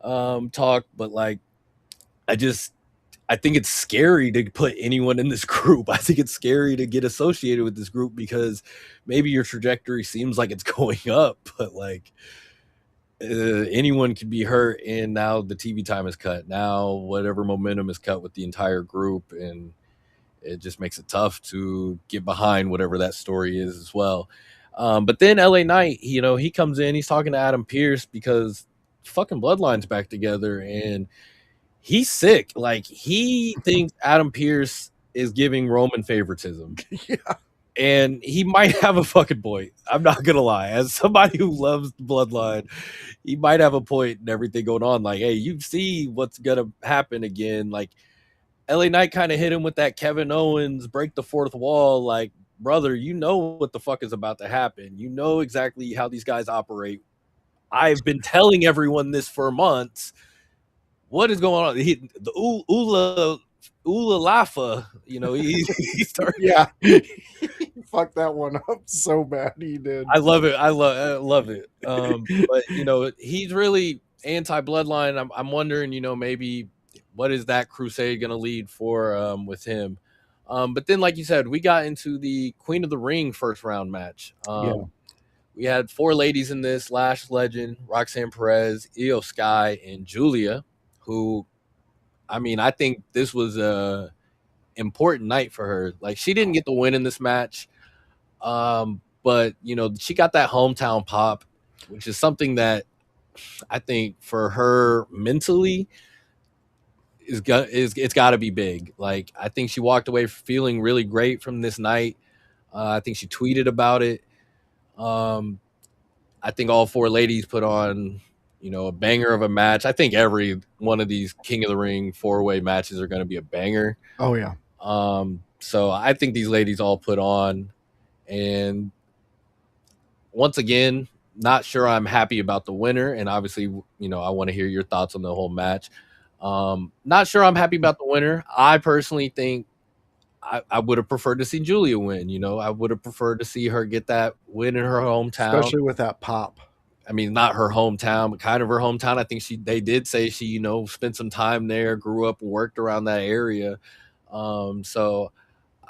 S3: talk. But I think it's scary to put anyone in this group. I think it's scary to get associated with this group because maybe your trajectory seems like it's going up, but anyone could be hurt, and now the TV time is cut. Now whatever momentum is cut with the entire group, and it just makes it tough to get behind whatever that story is as well. But then LA Knight, he comes in, he's talking to Adam Pearce because fucking Bloodline's back together, and he's sick. He thinks Adam Pearce is giving Roman favoritism.
S2: Yeah.
S3: And he might have a fucking point. I'm not gonna lie. As somebody who loves Bloodline, he might have a point in everything going on. Hey, you see what's gonna happen again. LA Knight kind of hit him with that Kevin Owens break the fourth wall. Brother, you know what the fuck is about to happen. You know exactly how these guys operate. I've been telling everyone this for months. What is going on? The Ula Lafa, he started.
S2: Yeah. Fuck that one up so bad. He did.
S3: I love it. I love it. But he's really anti-Bloodline. I'm wondering, maybe what is that crusade going to lead for with him? But then, like you said, we got into the Queen of the Ring first round match. We had 4 ladies in this: Lash Legend, Roxanne Perez, Io Sky, and Julia, who, I think this was a important night for her. She didn't get the win in this match, but she got that hometown pop, which is something that I think for her mentally it's got to be big. I think she walked away feeling really great from this night. I think she tweeted about it. I think all 4 ladies put on a banger of a match. I think every one of these King of the Ring 4-way matches are going to be a banger.
S2: Oh yeah.
S3: So I think these ladies all put on, and once again, not sure I'm happy about the winner. And obviously, I want to hear your thoughts on the whole match. Not sure I'm happy about the winner. I personally think I would have preferred to see Julia win. I would have preferred to see her get that win in her hometown,
S2: especially with that pop.
S3: Not her hometown, but kind of her hometown. I think they did say she, spent some time there, grew up and worked around that area. So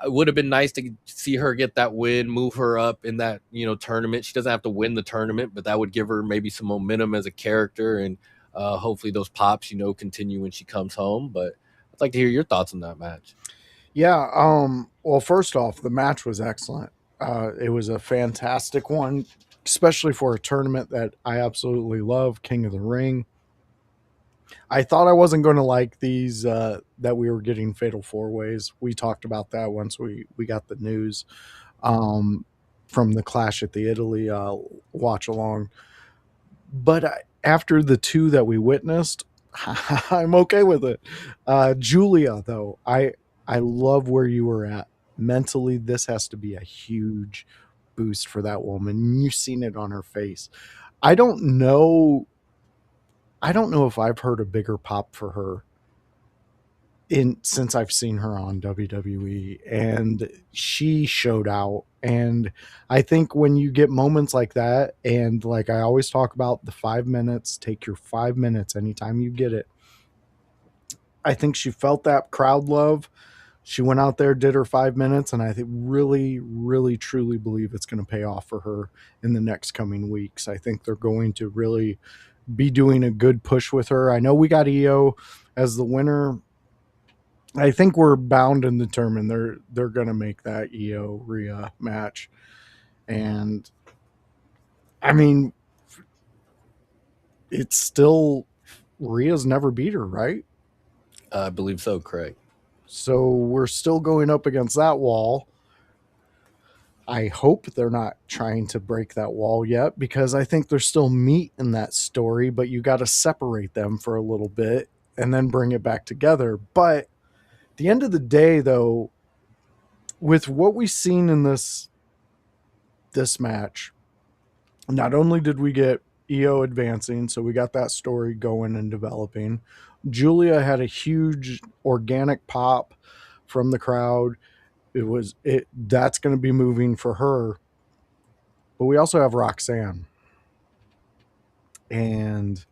S3: it would have been nice to see her get that win, move her up in that, tournament. She doesn't have to win the tournament, but that would give her maybe some momentum as a character, and hopefully those pops, continue when she comes home. But I'd like to hear your thoughts on that match.
S2: Yeah. Well, first off, the match was excellent. It was a fantastic one, especially for a tournament that I absolutely love, King of the Ring. I thought I wasn't going to like these that we were getting fatal four ways. We talked about that once we got the news um, from the Clash at the Italy watch along. But after the two that we witnessed, I'm okay with it. Julia, though, I love where you were at mentally. This has to be a huge boost for that woman. You've seen it on her face. I don't know. I don't know if I've heard a bigger pop for her in since I've seen her on WWE, and she showed out. And I think when you get moments like that, and like I always talk about the 5 minutes, take your 5 minutes anytime you get it. I think she felt that crowd love. She went out there, did her 5 minutes, and I think really, really, truly believe it's going to pay off for her in the next coming weeks. I think they're going to really be doing a good push with her. I know we got EO as the winner. I think we're bound and determined they're going to make that EO Rhea match. And I mean, it's still Rhea's never beat her, right?
S3: I believe so, correct.
S2: So we're still going up against that wall. I hope they're not trying to break that wall yet, because I think there's still meat in that story, but you got to separate them for a little bit and then bring it back together. But at the end of the day, though, with what we've seen in this match, not only did we get EO advancing, so we got that story going and developing. Julia had a huge organic pop from the crowd. That's going to be moving for her. But we also have Roxanne. And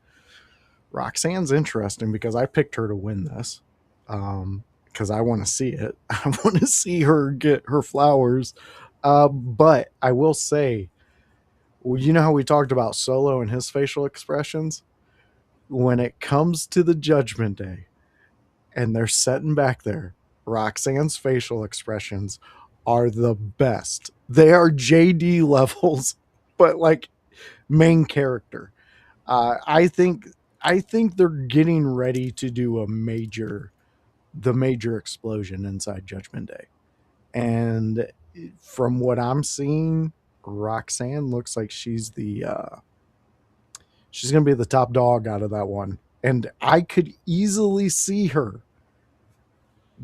S2: Roxanne's interesting because I picked her to win this. Because I want to see it. I want to see her get her flowers. But I will say, well, you know how we talked about Solo and his facial expressions? When it comes to the Judgment Day and they're sitting back there, Roxanne's facial expressions are the best. They are JD levels, but like main character. I think they're getting ready to do the major explosion inside Judgment Day. And from what I'm seeing, Roxanne looks like she's going to be the top dog out of that one. And I could easily see her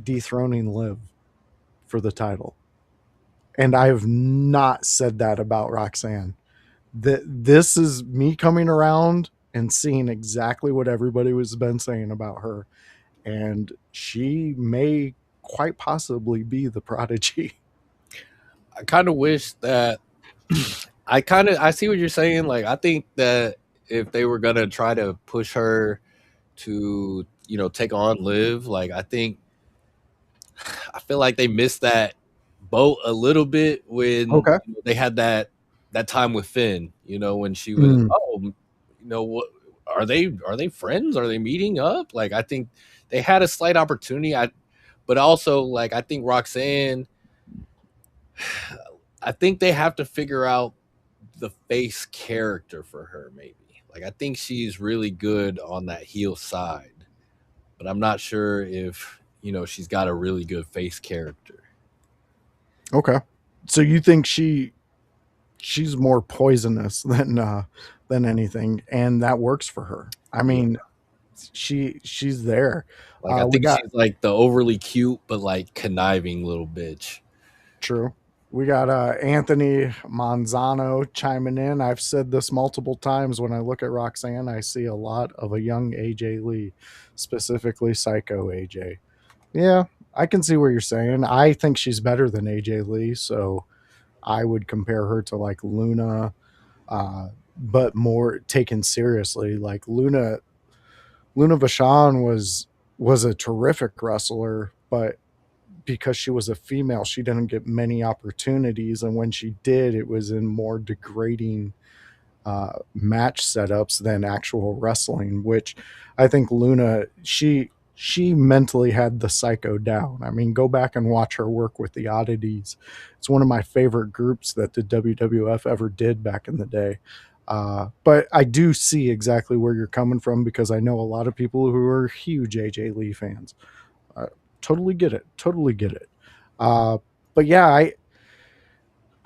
S2: dethroning Liv for the title. And I have not said that about Roxanne. This is me coming around and seeing exactly what everybody was been saying about her. And she may quite possibly be the prodigy.
S3: I kind of wish that I see what you're saying. Like, I think that if they were gonna try to push her to, take on Liv, like, I feel like they missed that boat a little bit when
S2: Okay.
S3: they had that time with Finn, when she was, what are they friends? Are they meeting up? Like, I think they had a slight opportunity. But also, like, I think Roxanne, I think they have to figure out the face character for her, maybe. Like, I think she's really good on that heel side, but I'm not sure if, she's got a really good face character.
S2: Okay. So you think she's more poisonous than anything, and that works for her. I mean, she's there.
S3: Like, I think she's like the overly cute but like conniving little bitch.
S2: True. We got Anthony Manzano chiming in. I've said this multiple times. When I look at Roxanne, I see a lot of a young AJ Lee, specifically Psycho AJ. Yeah, I can see what you're saying. I think she's better than AJ Lee, so I would compare her to like Luna, but more taken seriously. Like Luna Vachon was a terrific wrestler, but because she was a female, she didn't get many opportunities, and when she did, it was in more degrading match setups than actual wrestling. Which I think Luna, she she mentally had the psycho down. I mean, go back and watch her work with the Oddities. It's one of my favorite groups that the WWF ever did back in the day. But I do see exactly where you're coming from because I know a lot of people who are huge AJ Lee fans. Uh, totally get it. Totally get it. Uh, but yeah,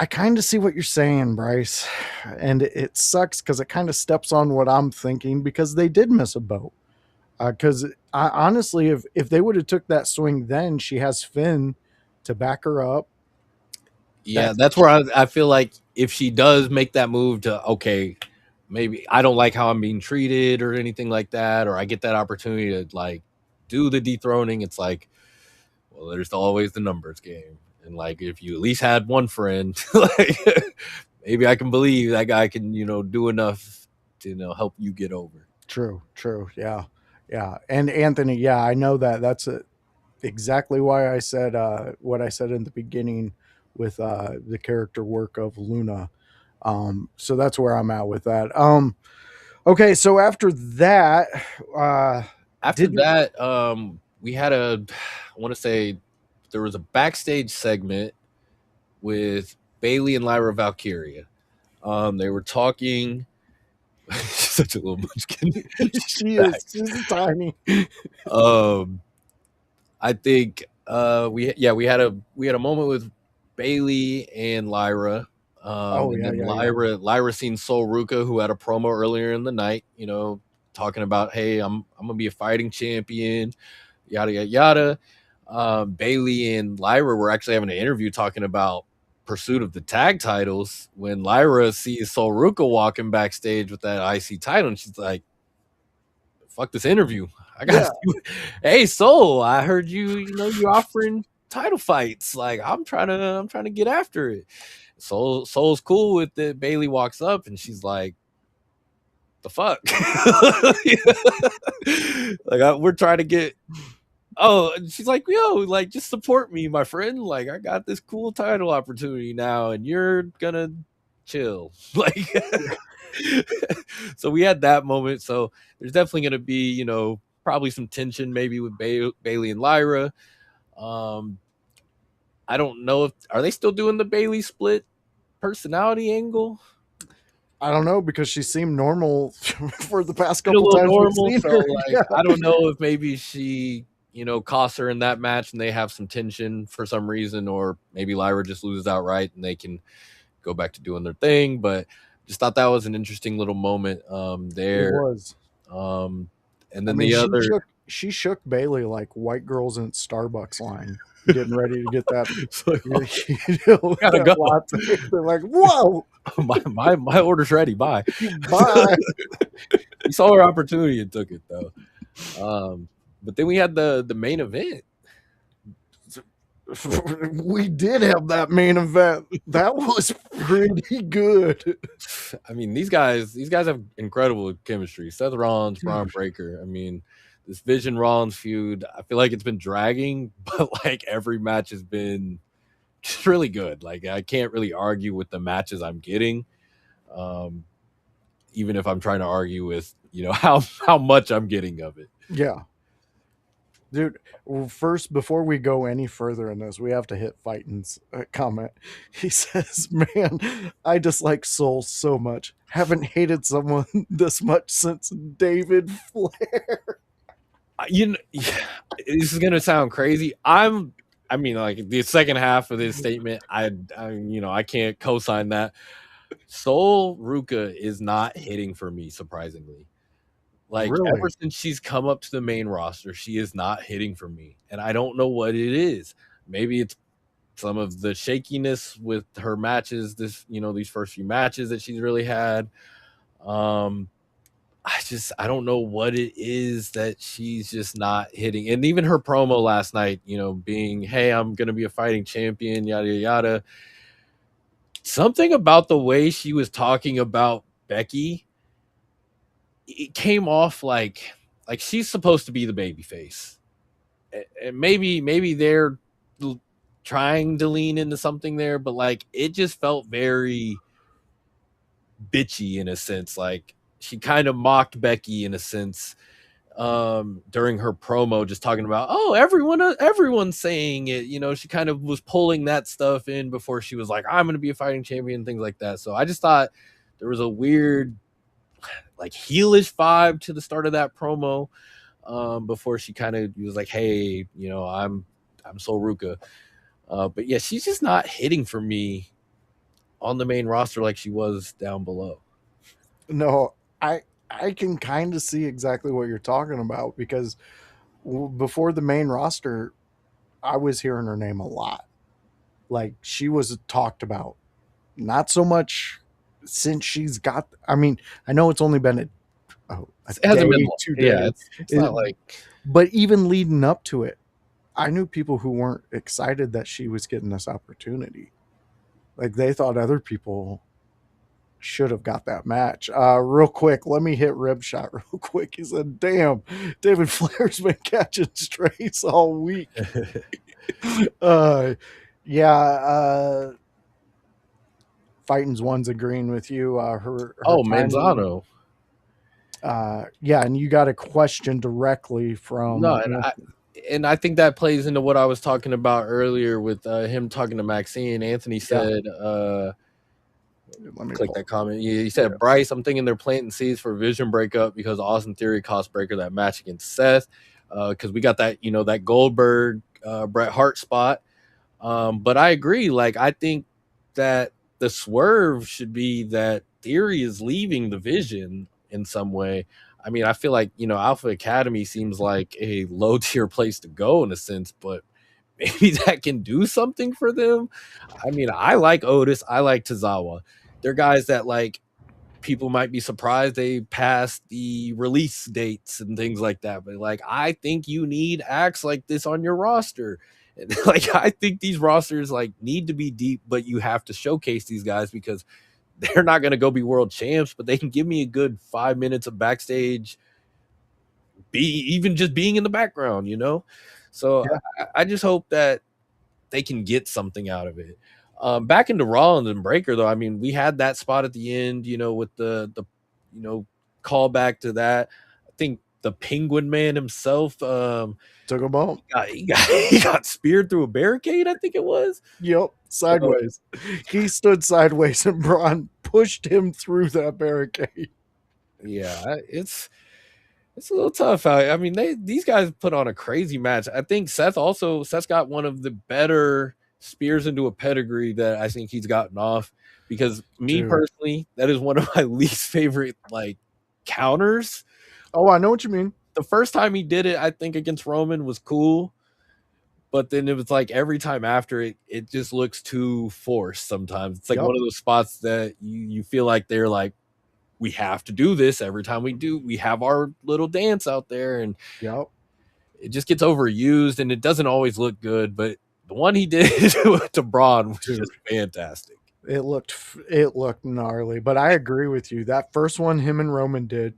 S2: I kind of see what you're saying, Bryce, and it sucks because it kind of steps on what I'm thinking because they did miss a boat. Because honestly, if they would have took that swing, then she has Finn to back her up.
S3: Yeah, that's where I feel like if she does make that move to, okay, maybe I don't like how I'm being treated or anything like that, or I get that opportunity to like do the dethroning, it's like, well, there's always the numbers game. And like if you at least had one friend, like maybe I can believe that guy can, do enough to, help you get over.
S2: True, yeah, yeah. And Anthony, yeah, I know that. That's exactly why I said what I said in the beginning with the character work of Luna. So that's where I'm at with that. Okay, so after that,
S3: After that, we had I want to say there was a backstage segment with Bailey and Lyra Valkyria. They were talking. She's such a little munchkin.
S2: she's tiny.
S3: I think we had a moment with Bailey and Lyra. Lyra seen Sol Ruka, who had a promo earlier in the night, talking about, hey, I'm gonna be a fighting champion, yada yada yada. Bailey and Lyra were actually having an interview talking about pursuit of the tag titles when Lyra sees Sol Ruka walking backstage with that IC title, and she's like, fuck this interview. I got Hey Sol, I heard you're offering title fights. Like I'm trying to get after it. Sol's cool with it. Bailey walks up and she's like, the fuck? We're trying to get. Oh, and she's like, yo, like just support me, my friend. Like I got this cool title opportunity now, and you're gonna chill. Like so we had that moment. So there's definitely gonna be, probably some tension maybe with Bailey and Lyra. I don't know if are they still doing the Bailey split personality angle.
S2: I don't know because she seemed normal for the past
S3: Been a
S2: couple
S3: little
S2: times
S3: normal,
S2: we've seen
S3: so
S2: her.
S3: like I don't know if maybe she, costs her in that match and they have some tension for some reason, or maybe Lyra just loses outright and they can go back to doing their thing. But just thought that was an interesting little moment there.
S2: It was.
S3: And then the other
S2: she shook Bailey like white girls in Starbucks line, getting ready to get that.
S3: Gotta go.
S2: Latte. They're like, whoa,
S3: my order's ready. Bye.
S2: Bye.
S3: You saw her opportunity and took it though. But then we had the main event.
S2: We did have that main event. That was pretty good.
S3: I mean, these guys have incredible chemistry. Seth Rollins, Braun Breaker. I mean, this Vision Rollins feud, I feel like it's been dragging, but like every match has been just really good. Like I can't really argue with the matches I'm getting. Even if I'm trying to argue with, how much I'm getting of it.
S2: Yeah. Dude, well, first, before we go any further in this, we have to hit Fighton's comment. He says, man, I dislike Soul so much. Haven't hated someone this much since David Flair.
S3: This is going to sound crazy. I mean, like the second half of this statement, I can't co-sign that. Sol Ruka is not hitting for me, surprisingly. Like
S2: Really?
S3: Ever since she's come up to the main roster, she is not hitting for me. And I don't know what it is. Maybe it's some of the shakiness with her matches, these first few matches that she's really had. I don't know what it is that she's just not hitting. And even her promo last night, being, hey, I'm gonna be a fighting champion, yada yada. Something about the way she was talking about Becky, it came off like she's supposed to be the baby face. And maybe they're trying to lean into something there, but like it just felt very bitchy in a sense. Like she kind of mocked Becky in a sense. during her promo, just talking about, oh, everyone's saying it. She kind of was pulling that stuff in before she was like, I'm going to be a fighting champion, things like that. So I just thought there was a weird, like, heelish vibe to the start of that promo, before she kind of was like, hey, I'm Sol Ruka. But yeah, she's just not hitting for me on the main roster like she was down below.
S2: No, I can kind of see exactly what you're talking about, because before the main roster, I was hearing her name a lot. Like, she was talked about. Not so much since she's got. I mean, I know it's only been a
S3: It hasn't
S2: day,
S3: been long.
S2: 2 days.
S3: Yeah, it's not like.
S2: But even leading up to it, I knew people who weren't excited that she was getting this opportunity. Like, they thought other people should have got that match. Real quick, let me hit Rib Shot real quick. He said, damn, David Flair's been catching strays all week. Yeah, Fighting's one's agreeing with you. Her
S3: Manzano.
S2: Yeah, and you got a question directly from
S3: No, and I think that plays into what I was talking about earlier with him talking to Maxine. Anthony said,
S2: let me
S3: click that comment. He said, Bryce, I'm thinking they're planting seeds for Vision breakup because Austin Theory cost Breaker that match against Seth. Because we got that, that Goldberg Bret Hart spot. But I agree. Like, I think that the swerve should be that Theory is leaving the Vision in some way. I mean, I feel like, Alpha Academy seems like a low tier place to go in a sense, but maybe that can do something for them. I mean, I like Otis. I like Tozawa. They're guys that, like, people might be surprised they passed the release dates and things like that. But, like, I think you need acts like this on your roster. And, like, I think these rosters, like, need to be deep, but you have to showcase these guys because they're not going to go be world champs, but they can give me a good 5 minutes of backstage, even just being in the background, So yeah. I just hope that they can get something out of it. Back into Rollins and Breaker, though, I mean, we had that spot at the end, with the callback to that. I think the Penguin Man himself
S2: took a bump.
S3: He got speared through a barricade, I think it was.
S2: Yep, sideways. He stood sideways and Braun pushed him through that barricade.
S3: Yeah, it's a little tough. I mean, these guys put on a crazy match. I think Seth's got one of the better spears into a pedigree that I think he's gotten off, because personally, that is one of my least favorite, like, counters.
S2: Oh, I know what you mean.
S3: The first time he did it, I think against Roman, was cool, but then it was like every time after it just looks too forced sometimes. It's like one of those spots that you feel like they're like, we have to do this every time we have our little dance out there, and it just gets overused and it doesn't always look good. But the one he did to Braun was just fantastic.
S2: It looked gnarly, but I agree with you. That first one him and Roman did,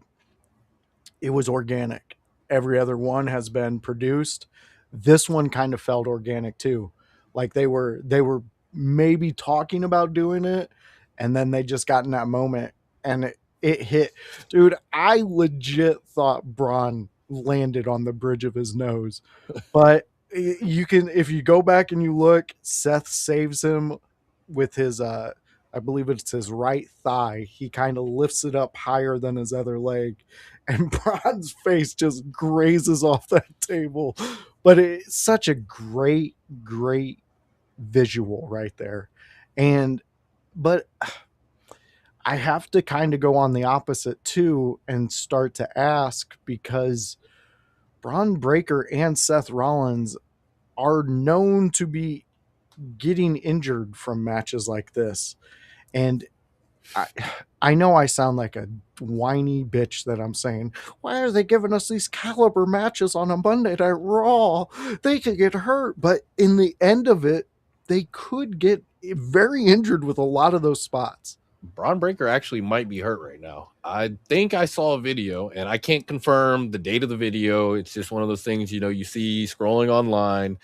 S2: it was organic. Every other one has been produced. This one kind of felt organic too. Like they were maybe talking about doing it, and then they just got in that moment and it hit. Dude, I legit thought Braun landed on the bridge of his nose. But you can, if you go back and you look, Seth saves him with his I believe it's his right thigh. He kind of lifts it up higher than his other leg, and Braun's face just grazes off that table. But it's such a great visual right there. But I have to kind of go on the opposite too and start to ask, because Braun Breaker and Seth Rollins are known to be getting injured from matches like this. And I know I sound like a whiny bitch that I'm saying, why are they giving us these caliber matches on a Monday Night Raw? They could get hurt. But in the end of it, they could get very injured with a lot of those spots.
S3: Braun Breaker actually might be hurt right now. I think I saw a video, and I can't confirm the date of the video. It's just one of those things, you see scrolling online.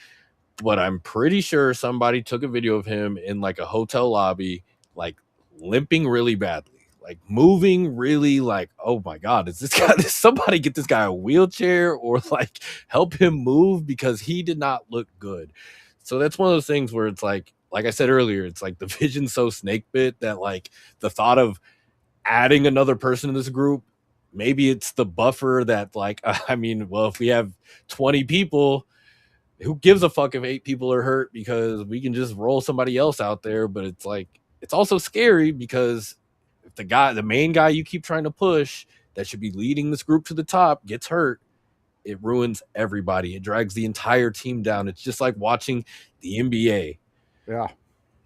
S3: But I'm pretty sure somebody took a video of him in, like, a hotel lobby, like, limping really badly. like moving really like, oh my god, is this guy, does somebody get this guy a wheelchair or like help him move, because he did not look good. So that's one of those things where it's like I said earlier, it's like the vision's so snake bit that like the thought of adding another person in this group, maybe it's the buffer that like I mean, well, if we have 20 people, who gives a fuck if 8 people are hurt, because we can just roll somebody else out there. But it's like, it's also scary because if the main guy you keep trying to push that should be leading this group to the top gets hurt, it ruins everybody. It drags the entire team down. It's just like watching the NBA.
S2: Yeah.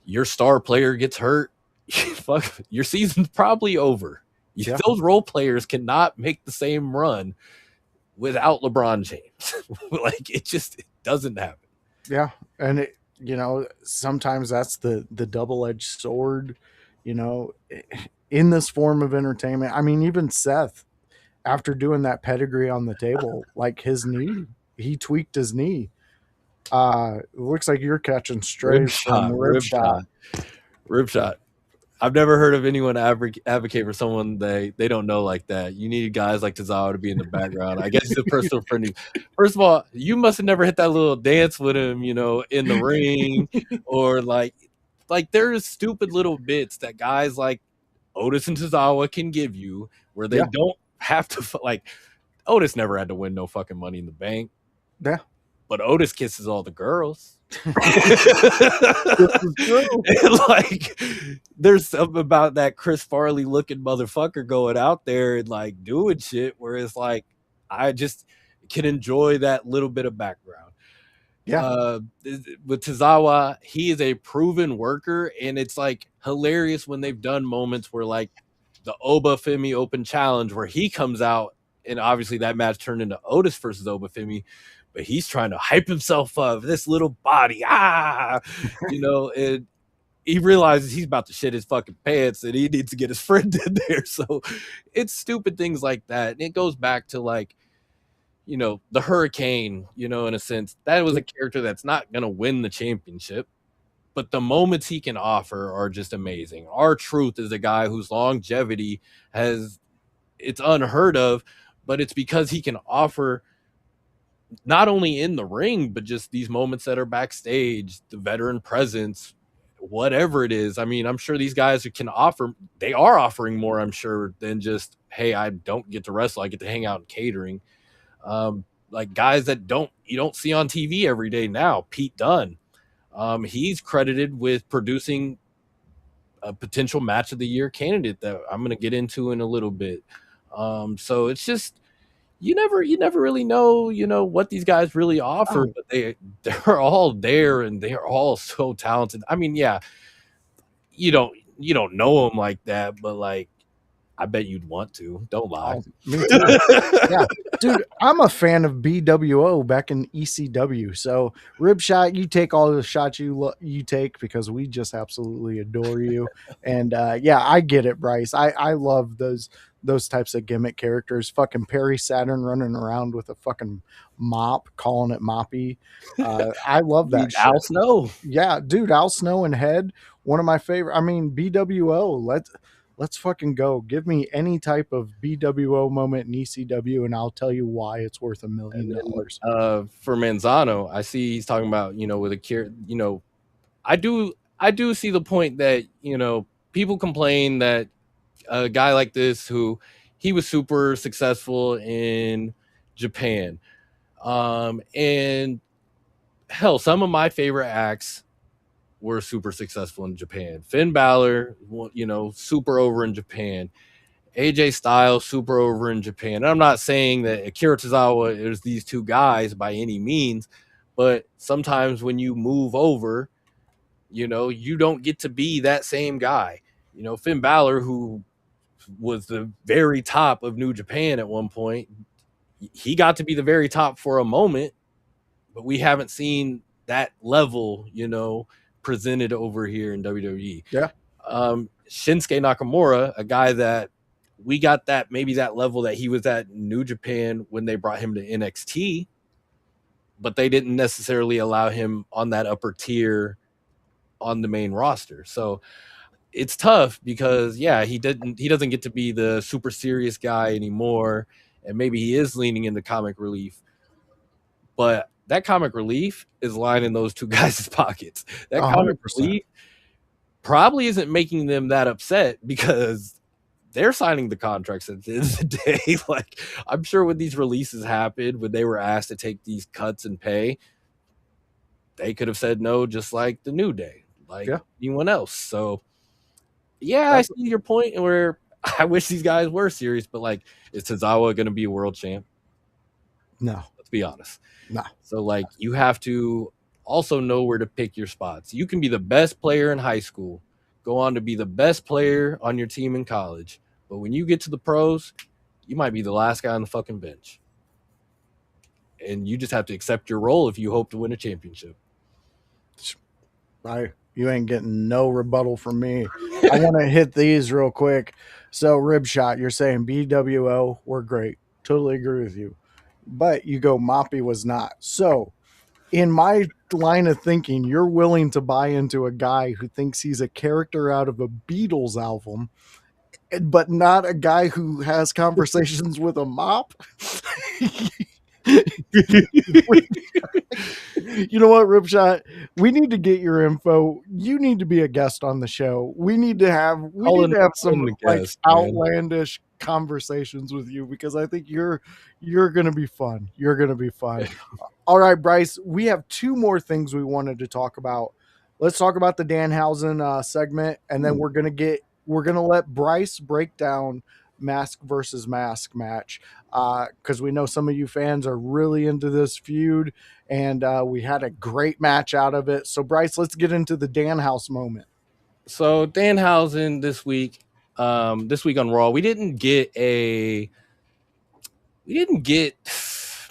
S3: Your star player gets hurt, fuck, your season's probably over.
S2: Yeah.
S3: Those role players cannot make the same run without LeBron James. Like it doesn't happen.
S2: Yeah. And it, you know, sometimes that's the double-edged sword, you know, in this form of entertainment. I mean, even Seth, after doing that pedigree on the table, like his knee, he tweaked his knee. It looks like you're catching strays from rib shot.
S3: Rib shot. I've never heard of anyone advocate for someone they don't know like that. You need guys like Tozawa to be in the background. I guess he's a personal friend. First of all, you must have never hit that little dance with him, you know, in the ring, or like there's stupid little bits that guys like Otis and Tozawa can give you where they don't have to, like, Otis never had to win no fucking Money in the Bank.
S2: Yeah.
S3: But Otis kisses all the girls. Like, there's something about that Chris Farley looking motherfucker going out there and like doing shit where it's like, I just can enjoy that little bit of background.
S2: Yeah.
S3: With Tozawa, he is a proven worker, and it's like hilarious when they've done moments where like the Obafemi Open Challenge where he comes out, and obviously that match turned into Otis versus Obafemi, but he's trying to hype himself up, this little body, you know, and he realizes he's about to shit his fucking pants and he needs to get his friend in there. So it's stupid things like that. And it goes back to like, you know, the Hurricane, you know, in a sense, that was a character that's not going to win the championship, but the moments he can offer are just amazing. R-Truth is a guy whose longevity it's unheard of, but it's because he can offer not only in the ring, but just these moments that are backstage, the veteran presence, whatever it is. I mean, I'm sure these guys they are offering more, I'm sure, than just, hey, I don't get to wrestle, I get to hang out in catering. Like guys that you don't see on TV every day now. Pete Dunne, he's credited with producing a potential match of the year candidate that I'm going to get into in a little bit. So it's just, you never really know, you know, what these guys really offer, but they're all there and they're all so talented. I mean, yeah, you don't know them like that, but like, I bet you'd want to. Don't lie.
S2: Me too. Yeah, dude, I'm a fan of BWO back in ECW. So rib shot, you take all the shots you take because we just absolutely adore you. And yeah, I get it, Bryce. I love those types of gimmick characters. Fucking Perry Saturn running around with a fucking mop, calling it Moppy. I love that shit.
S3: Al Snow.
S2: Yeah, dude, Al Snow and Head, one of my favorite. I mean, BWO, let's fucking go. Give me any type of BWO moment in ECW, and I'll tell you why it's worth $1 million.
S3: For Manzano, I see he's talking about, you know, with a cure, you know, I do see the point that, you know, people complain that a guy like this, who he was super successful in Japan, and hell, some of my favorite acts were super successful in Japan. Finn Balor, you know, super over in Japan. AJ Styles, super over in Japan. And I'm not saying that Akira Tozawa is these two guys by any means, but sometimes when you move over, you know, you don't get to be that same guy. You know, Finn Balor, who was the very top of New Japan at one point, he got to be the very top for a moment, but we haven't seen that level, you know, presented over here in WWE.
S2: Yeah.
S3: Shinsuke Nakamura, a guy that we got that maybe that level that he was at New Japan when they brought him to NXT, but they didn't necessarily allow him on that upper tier on the main roster. So it's tough because he doesn't get to be the super serious guy anymore, and maybe he is leaning into comic relief, but that comic relief is lining those two guys' pockets. That comic
S2: 100%.
S3: relief probably isn't making them that upset because they're signing the contracts at the end of the day. Like, I'm sure when these releases happened, when they were asked to take these cuts in pay, they could have said no, just like the New Day, like anyone else. So I see your point where I wish these guys were serious, but like, is Tozawa going to be a world champ?
S2: No.
S3: Let's be honest.
S2: No.
S3: So like, you have to also know where to pick your spots. You can be the best player in high school, go on to be the best player on your team in college, but when you get to the pros, you might be the last guy on the fucking bench. And you just have to accept your role if you hope to win a championship.
S2: You ain't getting no rebuttal from me. I want to hit these real quick. So, Ribshot, you're saying BWO were great. Totally agree with you. But you go, Moppy was not. So, in my line of thinking, you're willing to buy into a guy who thinks he's a character out of a Beatles album, but not a guy who has conversations with a mop? You know what, Ripshot? We need to get your info. You need to be a guest on the show. We need to have some outlandish conversations with you because I think you're gonna be fun. You're gonna be fun. All right, Bryce. We have two more things we wanted to talk about. Let's talk about the Danhausen segment, and then we're gonna let Bryce break down mask versus mask match because we know some of you fans are really into this feud, and we had a great match out of it. So, Bryce, let's get into the Danhausen moment.
S3: So Danhausen this week on Raw, we didn't get I'm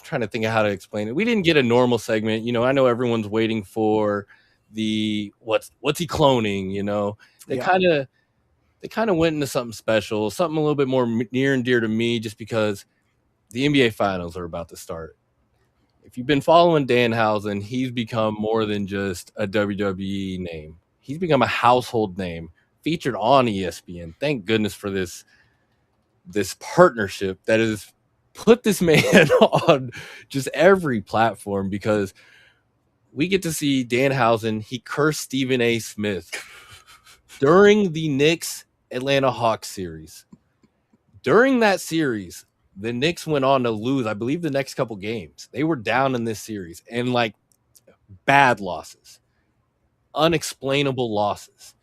S3: trying to think of how to explain it. We didn't get a normal segment. You know, I know everyone's waiting for the what's he cloning, you know. They kind of went into something special, something a little bit more near and dear to me, just because the NBA Finals are about to start. If you've been following Danhausen, he's become more than just a WWE name. He's become a household name, featured on ESPN. Thank goodness for this partnership that has put this man on just every platform, because we get to see Danhausen. He cursed Stephen A. Smith during the Knicks Atlanta Hawks series. During that series, the Knicks went on to lose, I believe, the next couple games. They were down in this series, and like bad losses, unexplainable losses.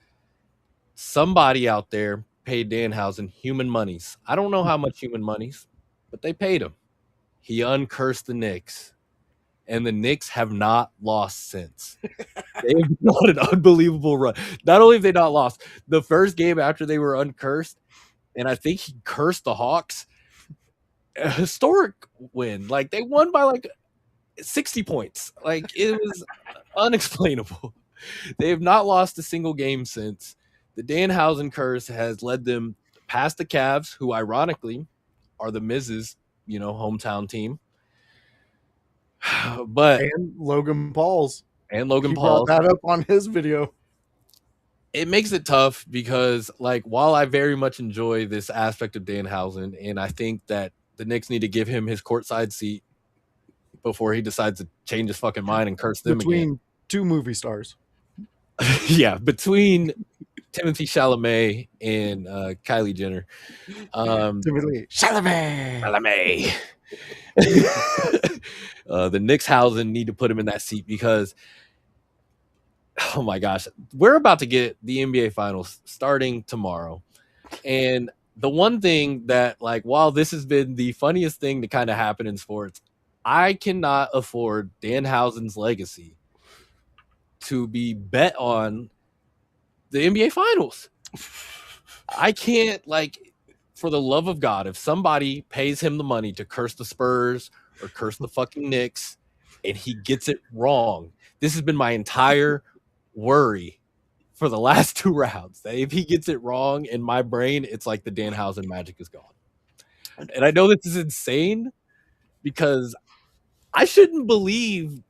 S3: Somebody out there paid Danhausen human monies. I don't know how much human monies, but they paid him. He uncursed the Knicks, and the Knicks have not lost since. They have done an unbelievable run. Not only have they not lost, the first game after they were uncursed, and I think he cursed the Hawks, a historic win. Like, they won by like 60 points. Like, it was unexplainable. They have not lost a single game since. The Danhausen curse has led them past the Cavs, who ironically are the Miz's, hometown team. But
S2: and Logan Paul's.
S3: He brought
S2: that up on his video.
S3: It makes it tough because, like, while I very much enjoy this aspect of Danhausen, and I think that the Knicks need to give him his courtside seat before he decides to change his fucking mind and curse them
S2: between two movie stars.
S3: Yeah, between Timothy Chalamet and Kylie Jenner.
S2: Timothy Chalamet.
S3: The Knickshausen need to put him in that seat because, oh my gosh, we're about to get the NBA Finals starting tomorrow. And the one thing that, like, while this has been the funniest thing to kind of happen in sports, I cannot afford Danhausen's legacy to be bet on the NBA Finals. I can't, like, for the love of God, if somebody pays him the money to curse the Spurs or curse the fucking Knicks and he gets it wrong, this has been my entire worry for the last two rounds, that if he gets it wrong, in my brain, it's like the Danhausen magic is gone. And I know this is insane because I shouldn't believe.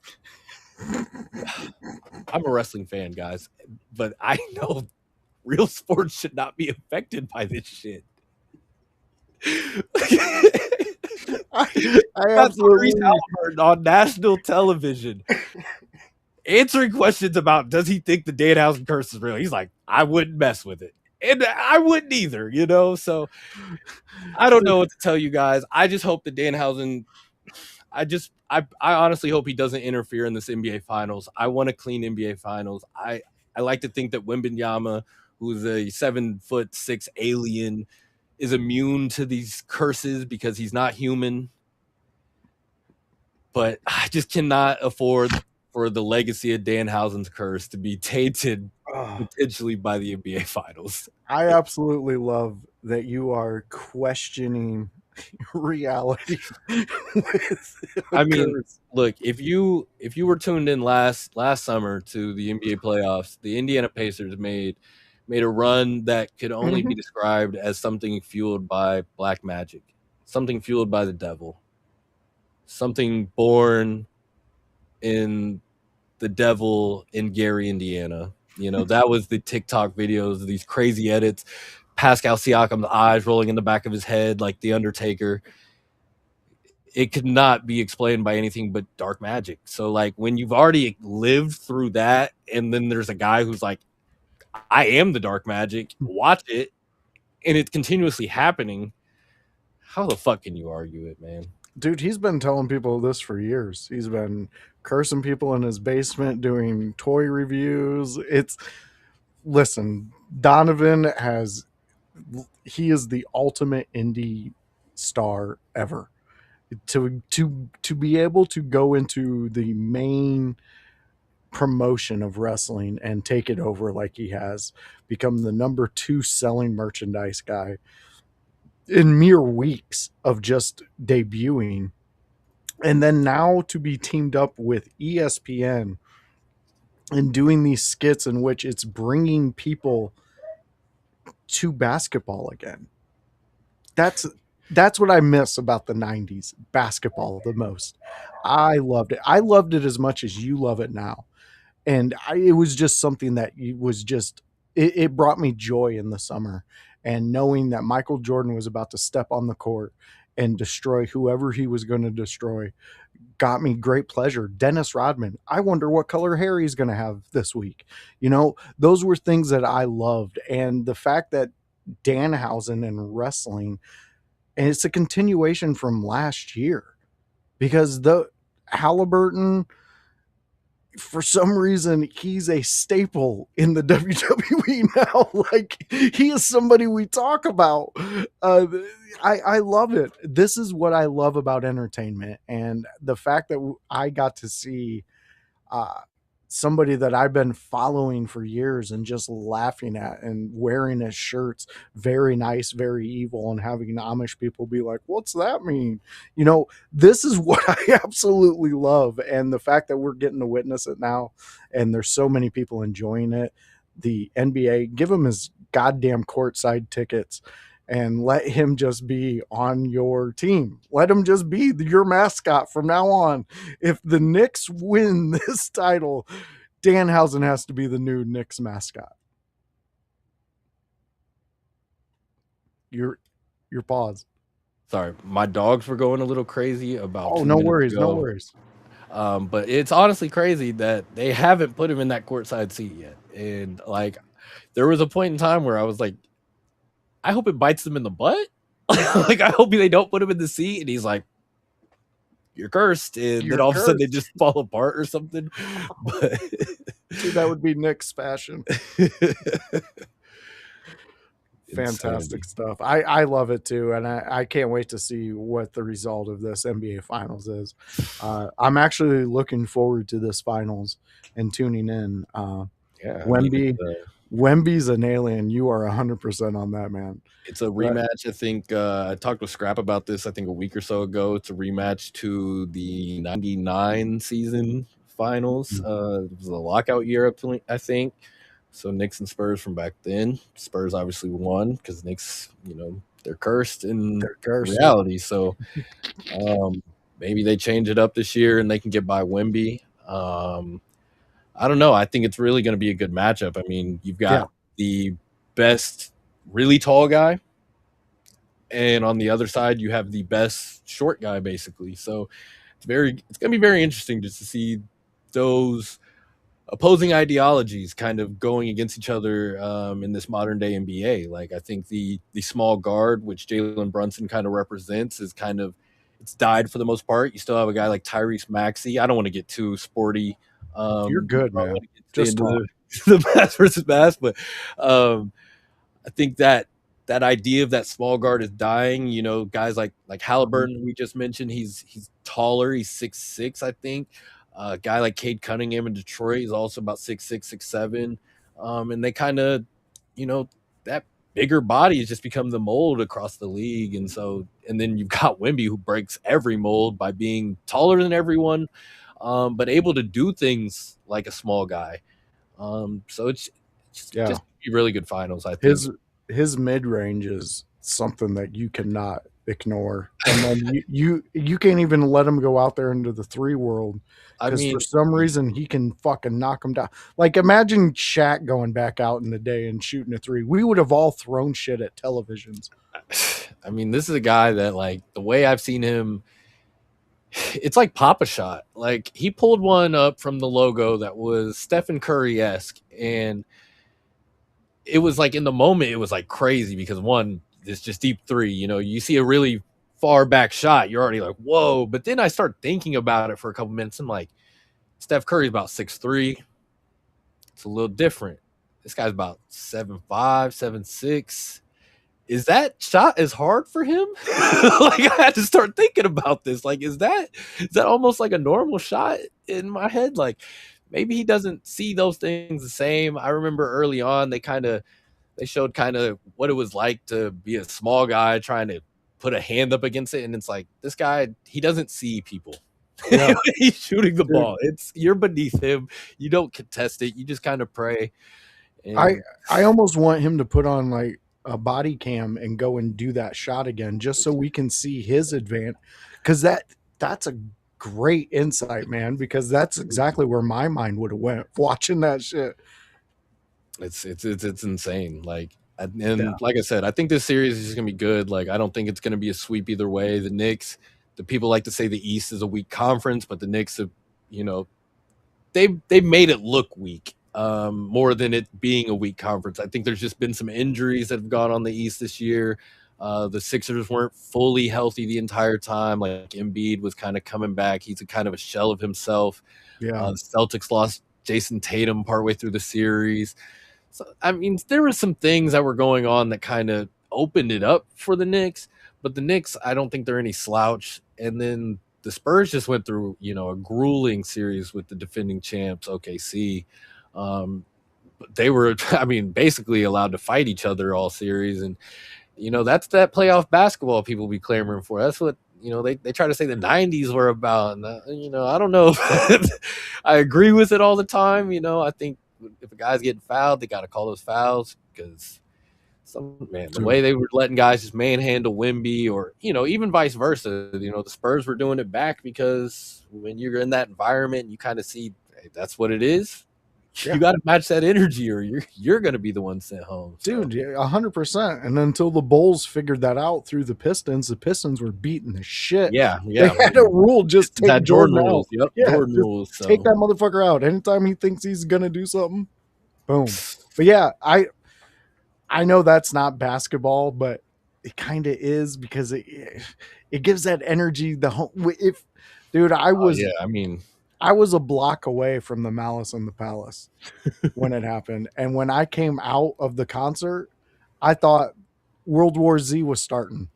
S3: I'm a wrestling fan, guys, but I know real sports should not be affected by this shit.
S2: I
S3: That's Maurice
S2: absolutely.
S3: Halliburton on national television answering questions about does he think the Danhausen curse is real. He's like, I wouldn't mess with it. And I wouldn't either, you know? So I don't know what to tell you guys. I just hope that Danhausen, I honestly hope he doesn't interfere in this NBA Finals. I want a clean NBA Finals. I like to think that Wembanyama, who's a 7'6" alien, is immune to these curses because he's not human. But I just cannot afford for the legacy of Danhausen's curse to be tainted potentially by the NBA Finals.
S2: I absolutely love that you are questioning reality.
S3: I mean, look, if you were tuned in last summer to the NBA playoffs, the Indiana Pacers made a run that could only be described as something fueled by black magic, something fueled by the devil, something born in the devil in Gary, Indiana. You know, that was the TikTok videos, these crazy edits, Pascal Siakam's eyes rolling in the back of his head like the Undertaker. It could not be explained by anything but dark magic. So, like, when you've already lived through that, and then there's a guy who's like, I am the dark magic, watch it, and it's continuously happening, how the fuck can you argue it, man?
S2: Dude, he's been telling people this for years. He's been cursing people in his basement, doing toy reviews. Listen, Donovan he is the ultimate indie star ever. To be able to go into the main promotion of wrestling and take it over like he has, become the number 2 selling merchandise guy in mere weeks of just debuting, and then now to be teamed up with ESPN and doing these skits in which it's bringing people to basketball again. That's what I miss about the 90s basketball the most. I loved it. I loved it as much as you love it now. And it was just something that it brought me joy in the summer. And knowing that Michael Jordan was about to step on the court and destroy whoever he was going to destroy got me great pleasure. Dennis Rodman, I wonder what color hair he's going to have this week. You know, those were things that I loved. And the fact that Danhausen and wrestling, and it's a continuation from last year, because the Halliburton, for some reason, he's a staple in the WWE now. Like, he is somebody we talk about. I love it. This is what I love about entertainment, and the fact that I got to see somebody that I've been following for years and just laughing at and wearing his shirts, very nice, very evil, and having Amish people be like, what's that mean? You know, this is what I absolutely love. And the fact that we're getting to witness it now, and there's so many people enjoying it. The NBA, give him his goddamn courtside tickets and let him just be on your team. Let him just be your mascot from now on. If the Knicks win this title, Danhausen has to be the new Knicks mascot. Your pause.
S3: Sorry, my dogs were going a little crazy about.
S2: Oh, no worries, no worries.
S3: But it's honestly crazy that they haven't put him in that courtside seat yet. And like, there was a point in time where I was like, I hope it bites them in the butt. Like, I hope they don't put him in the seat. And he's like, you're cursed. And then all of a sudden they just fall apart or something. But
S2: see, that would be Nick's fashion. Fantastic stuff. I love it too, and I can't wait to see what the result of this NBA Finals is. I'm actually looking forward to this Finals and tuning in. Wemby's an alien. You are 100% on that, man.
S3: It's a rematch. I think I talked with Scrap about this, I think a week or so ago. It's a rematch to the 99 season finals. It was a lockout year, I think. So Knicks and Spurs from back then. Spurs obviously won because Knicks, you know, they're cursed in reality. So maybe they change it up this year and they can get by Wemby. I don't know. I think it's really going to be a good matchup. I mean, you've got the best really tall guy, and on the other side you have the best short guy, basically. So it's gonna be very interesting just to see those opposing ideologies kind of going against each other in this modern day NBA. Like I think the small guard, which Jalen Brunson kind of represents, is kind of it's died for the most part. You still have a guy like Tyrese Maxey. I don't want to get too sporty.
S2: You're good,
S3: I don't
S2: man.
S3: want to get
S2: Just
S3: into
S2: talk.
S3: the mass versus mass, but um, I think that idea of that small guard is dying. You know, guys like Halliburton, we just mentioned, he's taller. He's 6'6", I think. A guy like Cade Cunningham in Detroit is also about 6'6", 6'7", and they kind of, you know, that bigger body has just become the mold across the league. And so, and then you've got Wemby, who breaks every mold by being taller than everyone, but able to do things like a small guy. So it's just be really good finals, I think.
S2: His mid range is something that you cannot ignore, and then you can't even let him go out there into the three world
S3: I
S2: because for
S3: mean,
S2: some reason he can fucking knock him down. Like imagine Shaq going back out in the day and shooting a three. We would have all thrown shit at televisions.
S3: I mean, this is a guy that, like, the way I've seen him, it's like Papa Shot. Like, he pulled one up from the logo that was Stephen Curry-esque, and it was like in the moment, it was like crazy because one, it's just deep three. You know, you see a really far back shot, you're already like, whoa. But then I start thinking about it for a couple minutes. I'm like, Steph Curry's about 6'3". It's a little different. This guy's about 7'5", 7'6". Is that shot as hard for him? Like, I had to start thinking about this. Like, is that almost like a normal shot in my head? Like, maybe he doesn't see those things the same. I remember early on they showed kind of what it was like to be a small guy trying to put a hand up against it, and it's like, this guy, he doesn't see people.
S2: Yeah.
S3: He's shooting the
S2: Dude.
S3: ball. You're beneath him. You don't contest it. You just kind of pray. And
S2: I almost want him to put on like a body cam and go and do that shot again just so we can see his advance, because that's a great insight, man, because that's exactly where my mind would have went watching that shit.
S3: it's insane. Like, like I said, I think this series is gonna be good. Like, I don't think it's gonna be a sweep either way. The Knicks, the people like to say the East is a weak conference, but the Knicks have, you know, they've made it look weak, more than it being a weak conference. I think there's just been some injuries that have gone on the East this year. The Sixers weren't fully healthy the entire time. Like, Embiid was kind of coming back. He's a kind of a shell of himself.
S2: Yeah.
S3: The Celtics lost Jason Tatum partway through the series. So, I mean, there were some things that were going on that kind of opened it up for the Knicks, but the Knicks, I don't think they're any slouch. And then the Spurs just went through, you know, a grueling series with the defending champs, OKC. But they were, I mean, basically allowed to fight each other all series. And, you know, that's that playoff basketball people be clamoring for. That's what, you know, they try to say the 90s were about. And, you know, I don't know if I agree with it all the time. You know, I think if a guy's getting fouled, they got to call those fouls, because the way they were letting guys just manhandle Wemby, or, you know, even vice versa. You know, the Spurs were doing it back, because when you're in that environment, you kind of see, hey, that's what it is.
S2: Yeah.
S3: You got to match that energy, or you're going to be the one sent home.
S2: So. Dude, 100%. And until the Bulls figured that out through the Pistons were beating the shit.
S3: Yeah.
S2: They had a rule, just take
S3: that
S2: Jordan out.
S3: rules. Yep,
S2: Yeah,
S3: Jordan rules. So.
S2: Take that motherfucker out. Anytime he thinks he's going to do something, boom. But yeah, I know that's not basketball, but it kind of is, because it gives that energy. I was a block away from the Malice in the Palace when it happened. And when I came out of the concert, I thought World War Z was starting.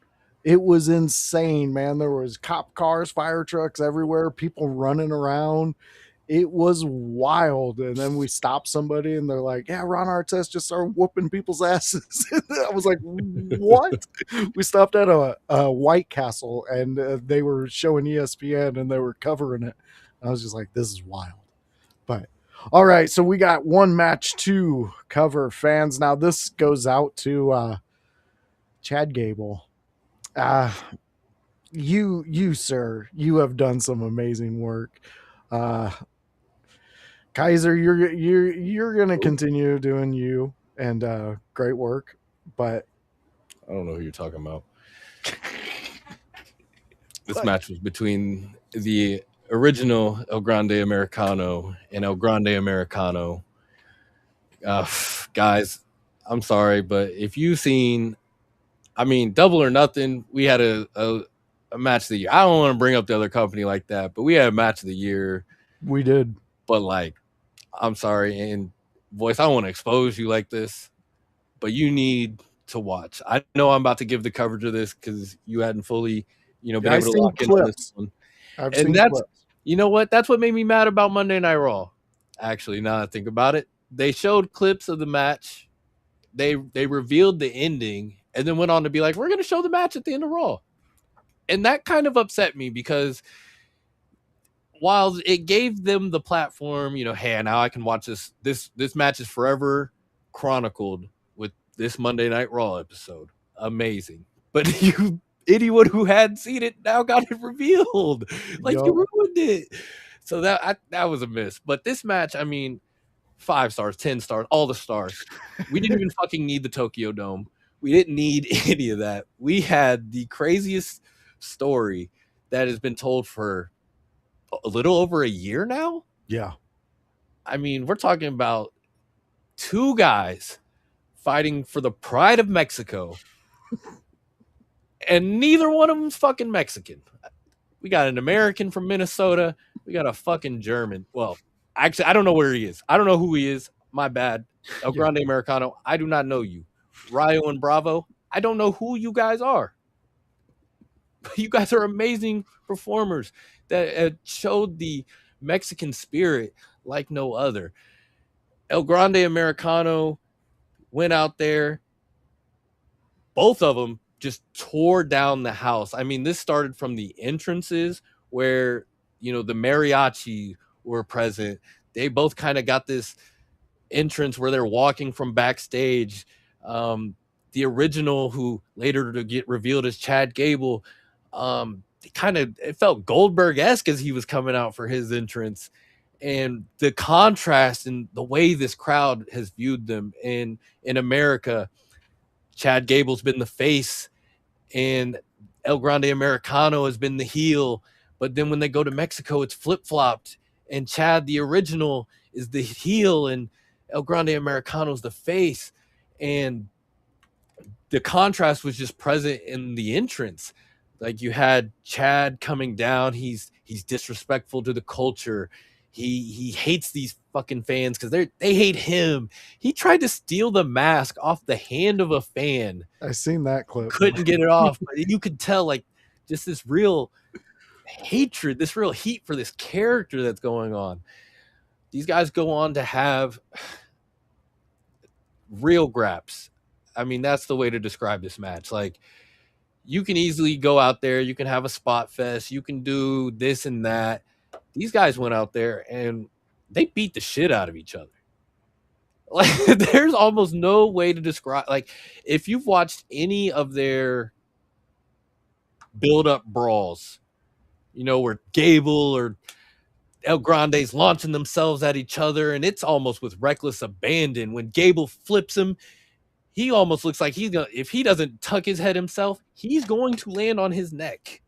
S2: It was insane, man. There was cop cars, fire trucks everywhere, people running around. It was wild. And then we stopped somebody and they're like, yeah, Ron Artest just started whooping people's asses. I was like, what? We stopped at a White Castle, and they were showing ESPN and they were covering it. I was just like, this is wild. But all right, so we got one match to cover, fans. Now this goes out to Chad Gable. You sir, you have done some amazing work. Kaiser, you're gonna continue doing you. and great work. But
S3: I don't know who you're talking about. This
S2: What?
S3: match was between the original El Grande Americano and El Grande Americano. Guys, I'm sorry, but if you've seen, I mean, Double or Nothing, we had a match of the year. I don't want to bring up the other company like that, but we had a match of the year.
S2: we did.
S3: But like, I'm sorry, and voice, I don't want to expose you like this, but you need to watch. I know I'm about to give the coverage of this because you hadn't fully, been
S2: I've
S3: able to
S2: seen
S3: lock in on this
S2: clips.
S3: one.
S2: I've
S3: And
S2: seen
S3: that's,
S2: clips.
S3: you know what? That's what made me mad about Monday Night Raw. Actually, now that I think about it, they showed clips of the match. They revealed the ending and then went on to be like, we're going to show the match at the end of Raw. And that kind of upset me because while it gave them the platform, hey, now I can watch this match is forever chronicled with this Monday Night Raw episode. Amazing. But you anyone who hadn't seen it now got it revealed. Like you
S2: Yup.
S3: ruined it. So that was a miss. But this match, I mean, 5 stars, 10 stars, all the stars. We didn't even fucking need the Tokyo Dome. We didn't need any of that. We had the craziest story that has been told for a little over a year now.
S2: Yeah.
S3: I mean, we're talking about 2 guys fighting for the pride of Mexico, and neither one of them's fucking Mexican. We got an American from Minnesota. We got a fucking German. Well, actually, I don't know where he is. I don't know who he is. My bad. El Grande Americano, I do not know you. Rayo and Bravo, I don't know who you guys are. You guys are amazing performers that showed the Mexican spirit like no other. El Grande Americano went out there. Both of them just tore down the house. I mean, this started from the entrances where, the mariachi were present. They both kind of got this entrance where they're walking from backstage. The original, who later to get revealed as Chad Gable, it felt Goldberg-esque as he was coming out for his entrance. And the contrast and the way this crowd has viewed them in America, Chad Gable's been the face and El Grande Americano has been the heel. But then when they go to Mexico, it's flip-flopped. And Chad, the original, is the heel and El Grande Americano is the face. And the contrast was just present in the entrance. Like you had Chad coming down. He's disrespectful to the culture. He hates these fucking fans because they hate him. He tried to steal the mask off the hand of a fan.
S2: I seen that clip.
S3: Couldn't get it off. But you could tell like just this real hatred, this real heat for this character that's going on. These guys go on to have real graps. I mean, that's the way to describe this match. Like, you can easily go out there, you can have a spot fest, you can do this and that. These guys went out there and they beat the shit out of each other. Like, there's almost no way to describe. Like, if you've watched any of their build-up brawls, where Gable or El Grande's launching themselves at each other, and it's almost with reckless abandon. When Gable flips him, he almost looks like he's gonna, if he doesn't tuck his head himself, he's going to land on his neck.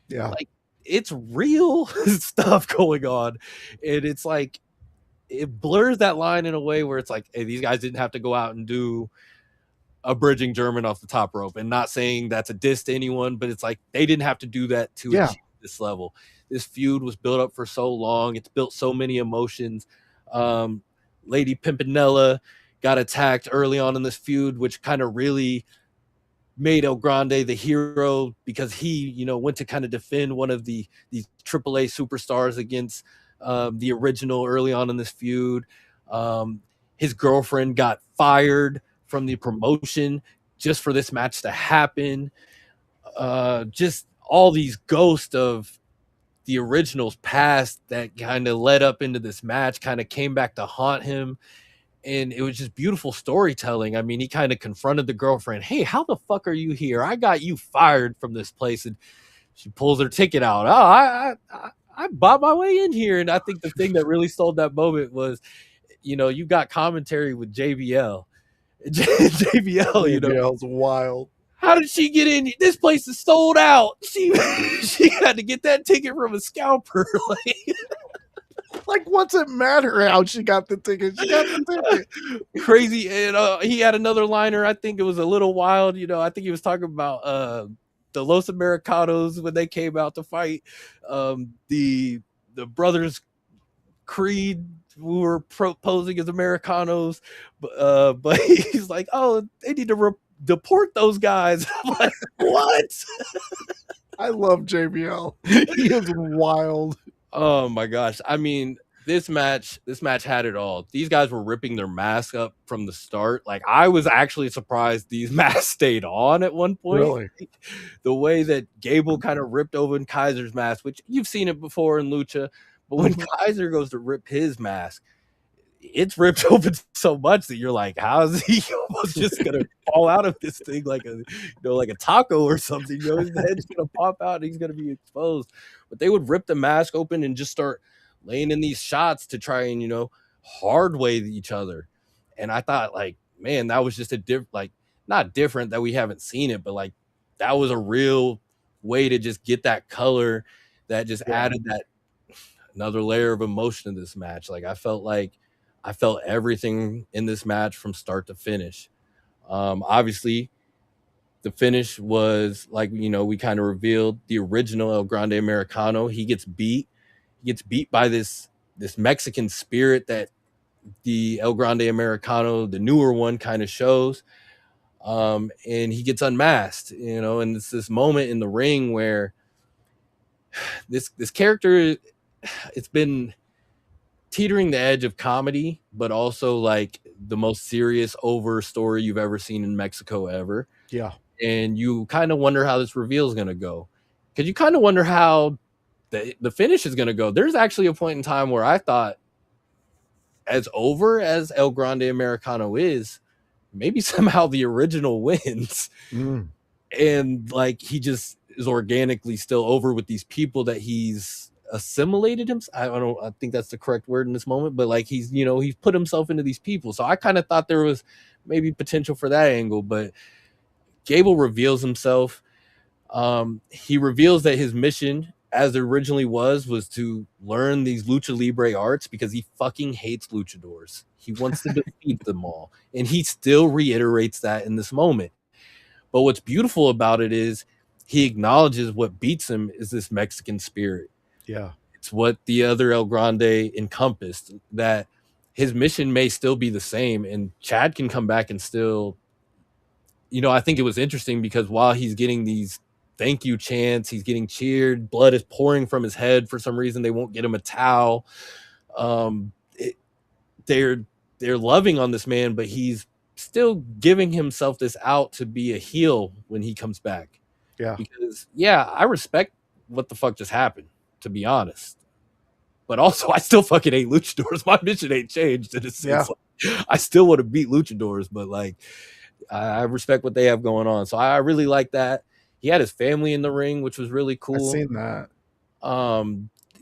S2: Yeah.
S3: Like, it's real stuff going on. And it's like, it blurs that line in a way where it's like, hey, these guys didn't have to go out and do a bridging German off the top rope. And not saying that's a diss to anyone, but it's like, they didn't have to do that to achieve this level. This feud was built up for so long. It's built so many emotions. Lady Pimpinella got attacked early on in this feud, which kind of really made El Grande the hero because he, went to kind of defend one of these AAA superstars against the original early on in this feud. His girlfriend got fired from the promotion just for this match to happen. Just all these ghosts of the original's past that kind of led up into this match kind of came back to haunt him. And it was just beautiful storytelling. I mean, he kind of confronted the girlfriend. Hey, how the fuck are you here? I got you fired from this place. And she pulls her ticket out. Oh, I bought my way in here. And I think the thing that really sold that moment was, you got commentary with JBL. JBL, you know,
S2: JBL's wild.
S3: how did she get in? This place is sold out. She she had to get that ticket from a scalper.
S2: Like, what's it matter how she got the ticket? She got the ticket.
S3: Crazy. And he had another liner. I think it was a little wild. You know, I think he was talking about the Los Americanos when they came out to fight. The brothers Creed who were posing as Americanos, but he's like, oh, they need to deport those guys. I'm like, what?
S2: I love JBL. He is wild.
S3: Oh my gosh. I mean, this match had it all. These guys were ripping their mask up from the start. Like, I was actually surprised these masks stayed on at one point.
S2: Really?
S3: The way that Gable kind of ripped open Kaiser's mask, which you've seen it before in Lucha, but when Kaiser goes to rip his mask, it's ripped open so much that you're like, how is he almost just gonna fall out of this thing like a taco or something? You know, his head's gonna pop out and he's gonna be exposed. But they would rip the mask open and just start laying in these shots to try and, you know, hard way each other. And I thought, like, man, that was just not different that we haven't seen it, but like that was a real way to just get that color that just added that another layer of emotion to this match. Like, I felt everything in this match from start to finish. Obviously, the finish was, like, you know, we kind of revealed the original El Grande Americano. He gets beat. He gets beat by this Mexican spirit that the El Grande Americano, the newer one, kind of shows. And he gets unmasked, you know, and it's this moment in the ring where this character, it's been teetering the edge of comedy, but also like the most serious over story you've ever seen in Mexico ever.
S2: Yeah.
S3: And you kind of wonder how this reveal is going to go, because you kind of wonder how the finish is going to go. There's actually a point in time where I thought, as over as El Grande Americano is, maybe somehow the original wins. And like, he just is organically still over with these people that he's assimilated him. I think that's the correct word in this moment, but like, he's, you know, he's put himself into these people. So I kind of thought there was maybe potential for that angle, but Gable reveals himself. He reveals that his mission, as it originally was to learn these lucha libre arts because he fucking hates luchadors. He wants to defeat them all. And he still reiterates that in this moment. But what's beautiful about it is he acknowledges what beats him is this Mexican spirit.
S2: Yeah.
S3: It's what the other El Grande encompassed, that his mission may still be the same, and Chad can come back and still, you know, I think it was interesting because while he's getting these thank you chants, he's getting cheered, blood is pouring from his head. For some reason, they won't get him a towel. They're loving on this man, but he's still giving himself this out to be a heel when he comes back.
S2: Yeah.
S3: Because, yeah, I respect what the fuck just happened, to be honest. But also, I still fucking hate luchadors. My mission ain't changed. It's like, I still want to beat luchadors, but like, I respect what they have going on. So I really like that. He had his family in the ring, which was really cool.
S2: I've seen that.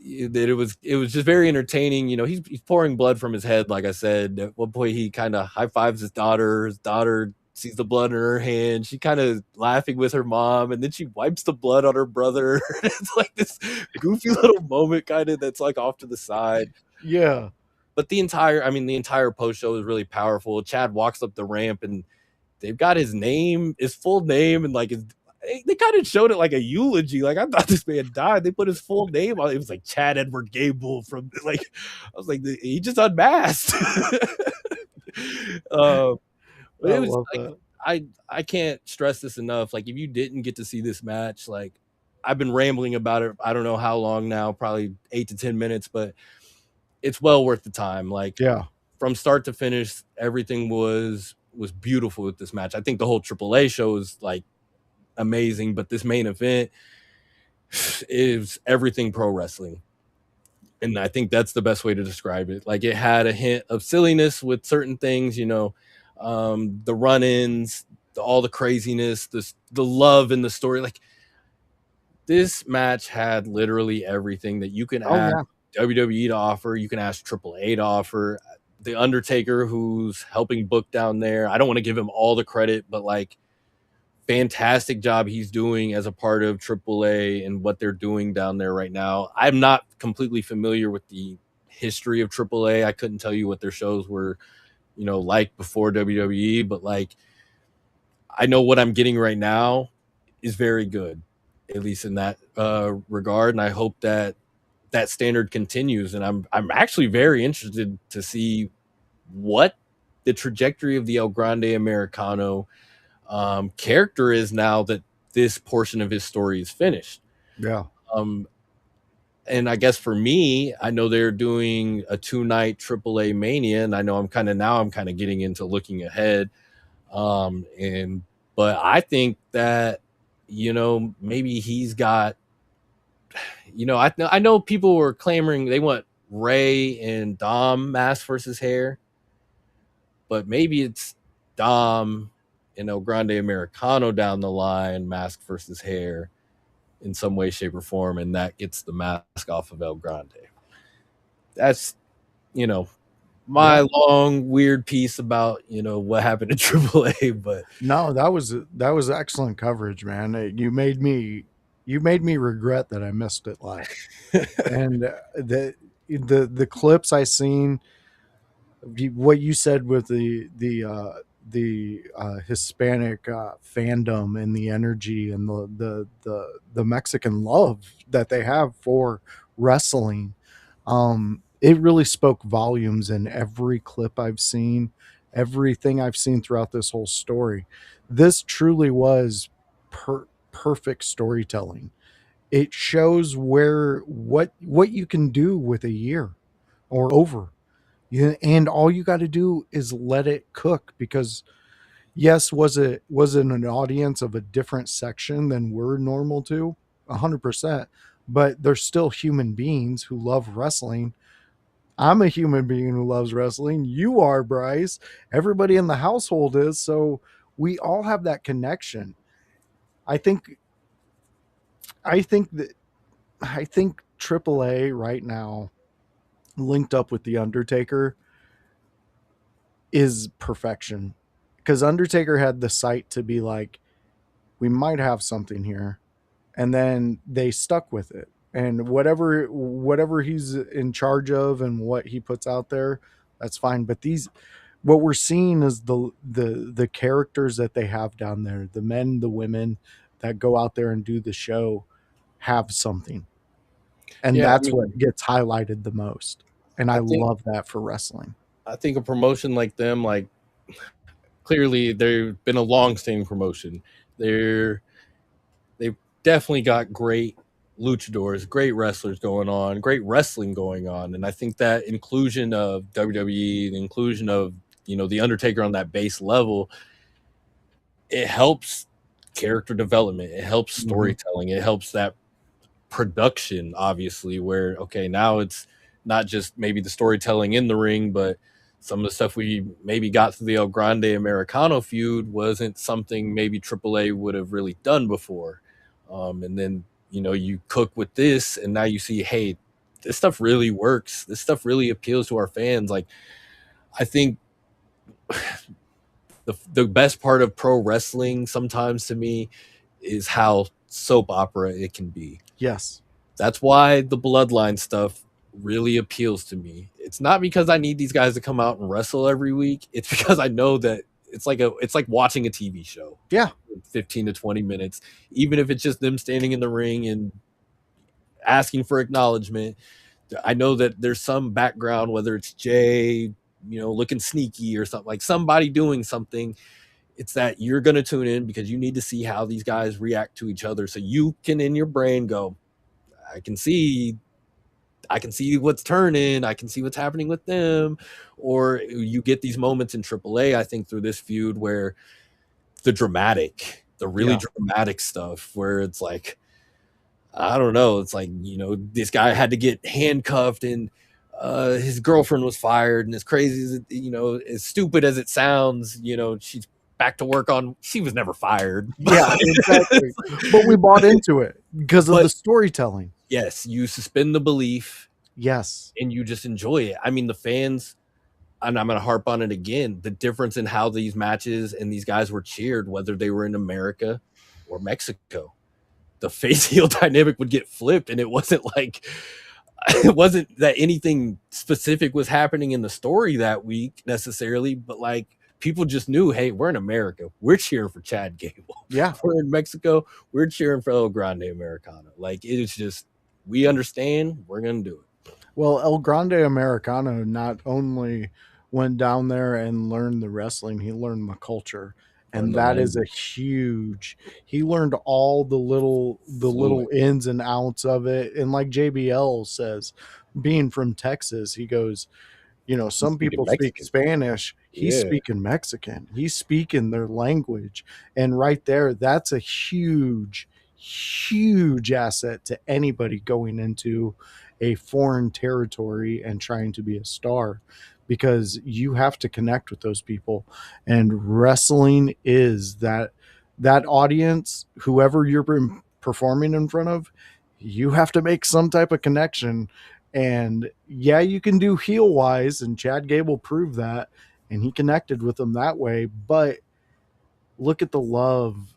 S3: It was just very entertaining. You know, he's pouring blood from his head. Like I said, at one point he kind of high fives his daughter. His daughter sees the blood in her hand. She kind of laughing with her mom, and then she wipes the blood on her brother. It's like this goofy little moment, kind of, that's like off to the side.
S2: Yeah.
S3: But the entire post show is really powerful. Chad walks up the ramp, and they've got his full name, and like they kind of showed it like a eulogy. Like, I thought this man died. They put his full name on it. It was like Chad Edward Gable from, like, I was like, he just unmasked. But it was like, I can't stress this enough. Like, if you didn't get to see this match, like, I've been rambling about it, I don't know how long now, probably 8 to 10 minutes, but it's well worth the time. Like,
S2: yeah,
S3: from start to finish, everything was beautiful with this match. I think the whole AAA show is like amazing, but this main event is everything pro wrestling. And I think that's the best way to describe it. Like, it had a hint of silliness with certain things, you know, the run-ins, all the craziness, the love in the story. Like, this match had literally everything that you can ask WWE to offer. You can ask AAA to offer. the Undertaker, who's helping book down there. I don't want to give him all the credit, but like, fantastic job he's doing as a part of AAA and what they're doing down there right now. I'm not completely familiar with the history of AAA. I couldn't tell you what their shows were, like before WWE, but like, I know what I'm getting right now is very good, at least in that regard. And I hope that that standard continues. And I'm actually very interested to see what the trajectory of the El Grande Americano character is now that this portion of his story is finished.
S2: Yeah.
S3: And I guess for me, I know they're doing a 2-night AAA Mania, and I know I'm kind of getting into looking ahead. But I think that, maybe he's got, I know people were clamoring they want Ray and Dom mask versus hair, but maybe it's Dom and El Grande Americano down the line, mask versus hair in some way, shape, or form, and that gets the mask off of El Grande. That's, my long weird piece about what happened to AAA. But
S2: no, that was excellent coverage, man. You made me regret that I missed it live. And the clips I seen, what you said with the Hispanic fandom and the energy and the Mexican love that they have for wrestling, it really spoke volumes in every clip I've seen, everything I've seen throughout this whole story. This truly was perfect storytelling. It shows what you can do with a year or over. Yeah, and all you got to do is let it cook, because yes, was it an audience of a different section than we're normal to? 100%. But they're still human beings who love wrestling. I'm a human being who loves wrestling. You are, Bryce. Everybody in the household is. So we all have that connection. I think AAA right now, linked up with the Undertaker, is perfection, because Undertaker had the sight to be like, we might have something here, and then they stuck with it, and whatever he's in charge of and what he puts out there, that's fine. But what we're seeing is the characters that they have down there, the men, the women that go out there and do the show, have something, and that's what gets highlighted the most. And I love that for wrestling.
S3: I think a promotion like them, like, clearly they've been a long-standing promotion. They've definitely got great luchadors, great wrestlers going on, great wrestling going on. And I think that inclusion of WWE, the inclusion of, the Undertaker on that base level, it helps character development. It helps storytelling. It helps that production, obviously, where, okay, now it's not just maybe the storytelling in the ring, but some of the stuff we maybe got through the El Grande Americano feud wasn't something maybe AAA would have really done before. And then, you cook with this, and now you see, hey, this stuff really works. This stuff really appeals to our fans. Like, I think the best part of pro wrestling sometimes to me is how soap opera it can be.
S2: Yes.
S3: That's why the Bloodline stuff really appeals to me. It's not because I need these guys to come out and wrestle every week. It's because I know that it's like watching a TV show.
S2: Yeah.
S3: 15 to 20 minutes, even if it's just them standing in the ring and asking for acknowledgement. I know that there's some background, whether it's Jay, looking sneaky or something, like somebody doing something. It's that you're going to tune in because you need to see how these guys react to each other. So you can, in your brain, go, I can see what's turning. I can see what's happening with them. Or you get these moments in AAA, I think, through this feud where the really dramatic stuff, where it's like, I don't know, it's like, this guy had to get handcuffed and his girlfriend was fired, and as crazy as it, as stupid as it sounds, she's back to work on, she was never fired.
S2: Yeah, exactly. But we bought into it because of the storytelling.
S3: Yes, you suspend the belief.
S2: Yes.
S3: And you just enjoy it. I mean, the fans and I'm going to harp on it again, the difference in how these matches and these guys were cheered, whether they were in America or Mexico. The face heel dynamic would get flipped, and it wasn't that anything specific was happening in the story that week necessarily, but like people just knew, hey, we're in America, we're cheering for Chad Gable.
S2: Yeah.
S3: We're in Mexico, we're cheering for El Grande Americano. Like, it's just, we understand, we're gonna do it.
S2: Well, El Grande Americano not only went down there and learned the wrestling, he learned the culture. And that is a huge, he learned all the little ins and outs of it. And like JBL says, being from Texas, he goes, you know, some people speak Spanish. He's speaking Mexican. He's speaking their language. And right there, that's a huge, huge asset to anybody going into a foreign territory and trying to be a star, because you have to connect with those people. And wrestling is that audience, whoever you're performing in front of, you have to make some type of connection. And yeah, you can do heel wise, and Chad Gable proved that, and he connected with them that way. But look at the love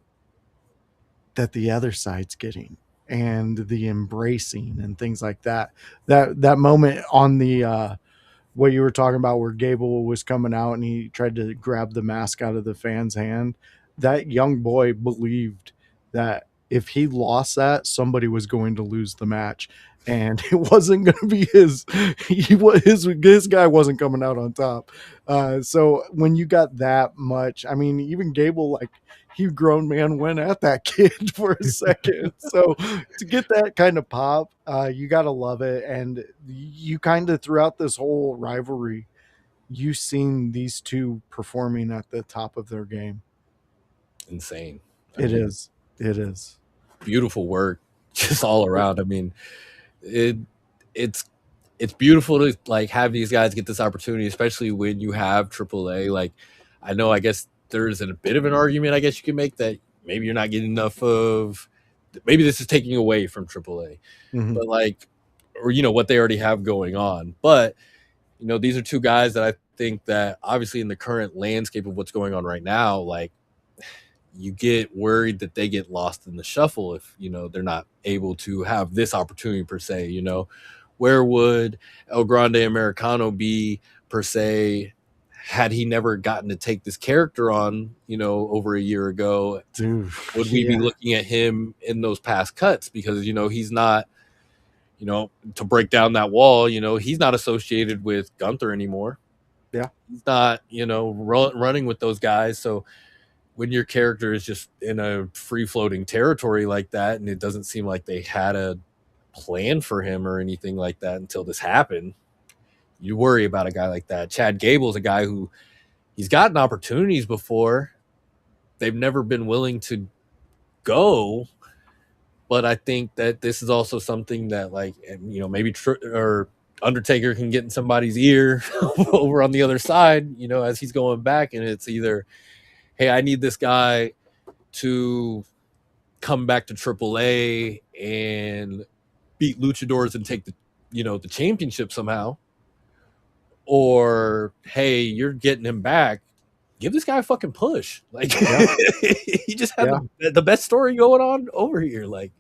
S2: that the other side's getting, and the embracing and things like that. That moment on the what you were talking about, where Gable was coming out and he tried to grab the mask out of the fan's hand, that young boy believed that if he lost that, somebody was going to lose the match, and it wasn't going to be his. His guy wasn't coming out on top. So when you got that much, I mean, even Gable, like, he grown man went at that kid for a second. So to get that kind of pop, you got to love it. And you kind of, throughout this whole rivalry, you've seen these two performing at the top of their game.
S3: Insane.
S2: It is
S3: beautiful work just all around. I mean, it's beautiful to like have these guys get this opportunity, especially when you have AAA. Like, I guess there's a bit of an argument, I guess you can make, that maybe you're not getting enough of, maybe this is taking away from AAA, but like, or, you know, what they already have going on. But, you know, these are two guys that I think that obviously in the current landscape of what's going on right now, like, you get worried that they get lost in the shuffle if, you know, they're not able to have this opportunity per se. You know, where would El Grande Americano be per se had he never gotten to take this character on, you know, over a year ago?
S2: Dude,
S3: would we be looking at him in those past cuts? Because, you know, he's not, you know, to break down that wall, you know, he's not associated with Gunther anymore.
S2: Yeah.
S3: He's not, you know, running with those guys. So when your character is just in a free-floating territory like that, and it doesn't seem like they had a plan for him or anything like that until this happened, you worry about a guy like that. Chad Gable's a guy who, he's gotten opportunities before. They've never been willing to go. But I think that this is also something that, like, you know, maybe or Undertaker can get in somebody's ear over on the other side, you know, as he's going back, and it's either, hey, I need this guy to come back to AAA and beat luchadors and take the, you know, the championship somehow, or hey, you're getting him back, give this guy a fucking push. Like, he just had the best story going on over here. Like,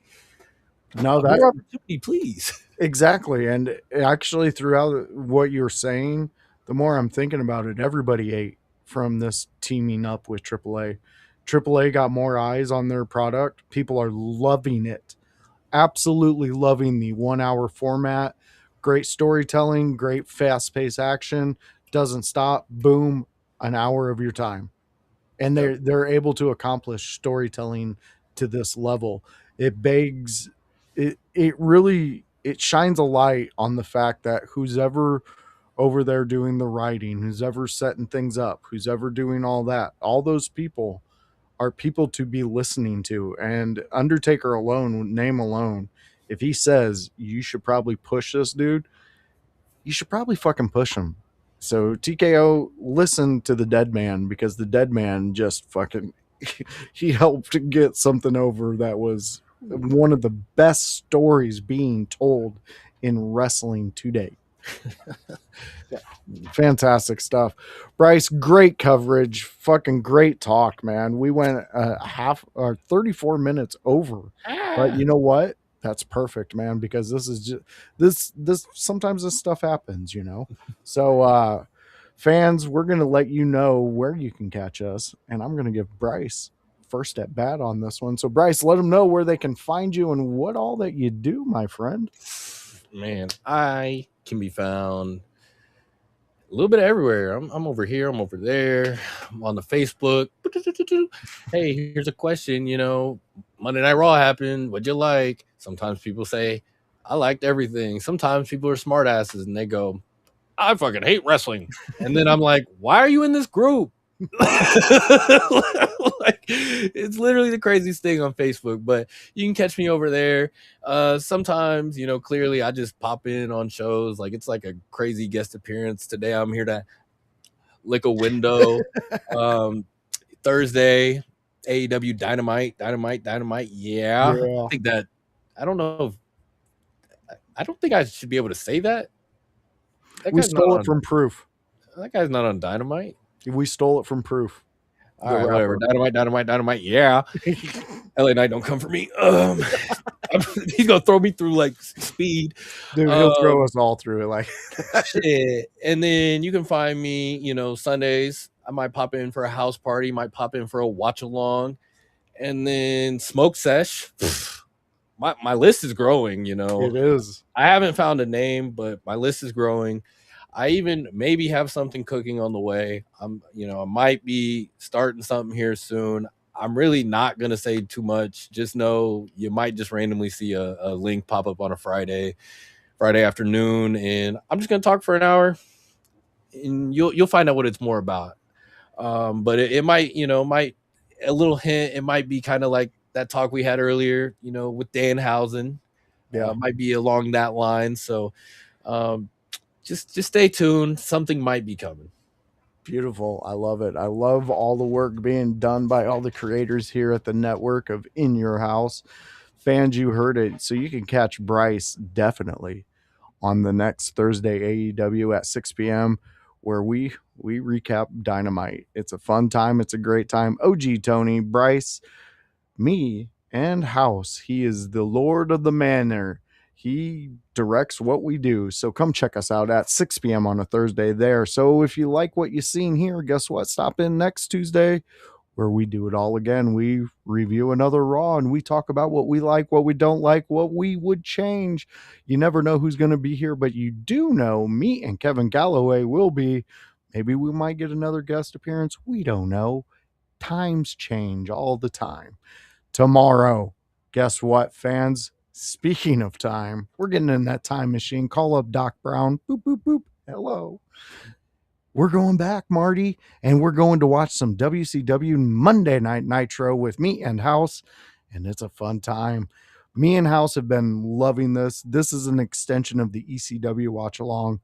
S2: no, that
S3: opportunity, please.
S2: Exactly. And actually, throughout what you're saying, the more I'm thinking about it, everybody ate from this teaming up with AAA. AAA got more eyes on their product. People are loving it. Absolutely loving the 1 hour format. Great storytelling, great fast-paced action. Doesn't stop. Boom, an hour of your time. And they're able to accomplish storytelling to this level. It begs, it really, it shines a light on the fact that who's ever over there doing the writing, who's ever setting things up, who's ever doing all that, all those people are people to be listening to. And Undertaker alone, name alone, if he says you should probably push this dude, you should probably fucking push him. So TKO, listen to the dead man, because the dead man just fucking he helped get something over that was one of the best stories being told in wrestling today. Fantastic stuff. Bryce, great coverage. Fucking great talk, man. We went half or 34 minutes over. But you know what? That's perfect, man, because this is just this sometimes this stuff happens, you know. So fans, we're gonna let you know where you can catch us, and I'm gonna give Bryce first at bat on this one. So Bryce, let them know where they can find you and what all that you do, my friend.
S3: Man, I can be found a little bit everywhere. I'm over here. I'm over there. I'm on the Facebook. Hey, here's a question. You know, Monday Night Raw happened. What'd you like? Sometimes people say, I liked everything. Sometimes people are smartasses and they go, I fucking hate wrestling. And then I'm like, why are you in this group? Like, it's literally the craziest thing on Facebook, but you can catch me over there. Sometimes, you know, clearly I just pop in on shows. Like, it's like a crazy guest appearance. Today I'm here to lick a window. Thursday, AEW Dynamite. Yeah. I think that, I don't know if, I don't think I should be able to say that.
S2: We stole it from Proof.
S3: That guy's not on Dynamite.
S2: We stole it from Proof.
S3: All right, whatever. Dynamite. Yeah. LA Knight, don't come for me. He's gonna throw me through like speed.
S2: Dude, he'll throw us all through it like
S3: shit. And then you can find me, you know, Sundays. I might pop in for a house party, might pop in for a watch along, and then smoke sesh. My list is growing, you know.
S2: It is.
S3: I haven't found a name, but my list is growing. I even maybe have something cooking on the way. I might be starting something here soon. I'm really not going to say too much. Just know you might just randomly see a link pop up on a Friday afternoon, and I'm just going to talk for an hour, and you'll find out what it's more about. But it might, a little hint. It might be kind of like that talk we had earlier, with Danhausen. Yeah, might be along that line. So, just stay tuned. Something might be coming.
S2: Beautiful. I love it. I love all the work being done by all the creators here at the network of In Your House. Fans, you heard it. So you can catch Bryce definitely on the next Thursday AEW at 6 p.m. where we recap Dynamite. It's a fun time. It's a great time. OG Tony, Bryce, me, and House. He is the Lord of the Manor. He directs what we do. So come check us out at 6 p.m. on a Thursday there. So if you like what you've seen here, guess what? Stop in next Tuesday where we do it all again. We review another Raw and we talk about what we like, what we don't like, what we would change. You never know who's going to be here, but you do know me and Kevin Kalloway will be. Maybe we might get another guest appearance. We don't know. Times change all the time. Tomorrow, guess what, fans? Speaking of time, we're getting in that time machine. Call up Doc Brown. Boop, boop, boop. Hello. We're going back, Marty, and we're going to watch some WCW Monday Night Nitro with me and House, and it's a fun time. Me and House have been loving this. This is an extension of the ECW watch along,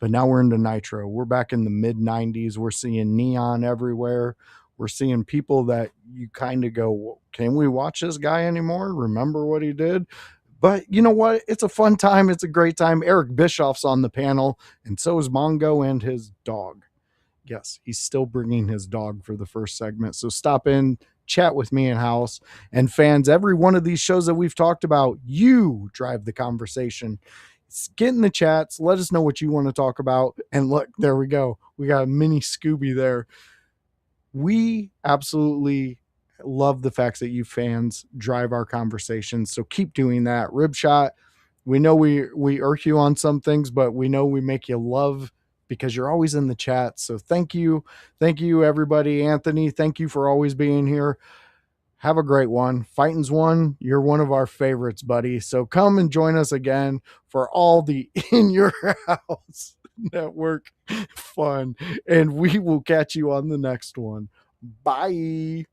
S2: but now we're into Nitro. We're back in the mid-90s. We're seeing neon everywhere. We're seeing people that you kind of go, can we watch this guy anymore? Remember what he did? But you know what? It's a fun time. It's a great time. Eric Bischoff's on the panel, and so is Mongo and his dog. Yes, he's still bringing his dog for the first segment. So stop in, chat with me and House. And fans, every one of these shows that we've talked about, you drive the conversation. Get in the chats. Let us know what you want to talk about. And look, there we go. We got a mini Scooby there. We absolutely love the fact that you fans drive our conversations. So keep doing that. Ribshot, we know we irk you on some things, but we know we make you love because you're always in the chat. So thank you. Thank you, everybody. Anthony, thank you for always being here. Have a great one. Fighting's one. You're one of our favorites, buddy. So come and join us again for all the In Your House Network fun. And we will catch you on the next one. Bye.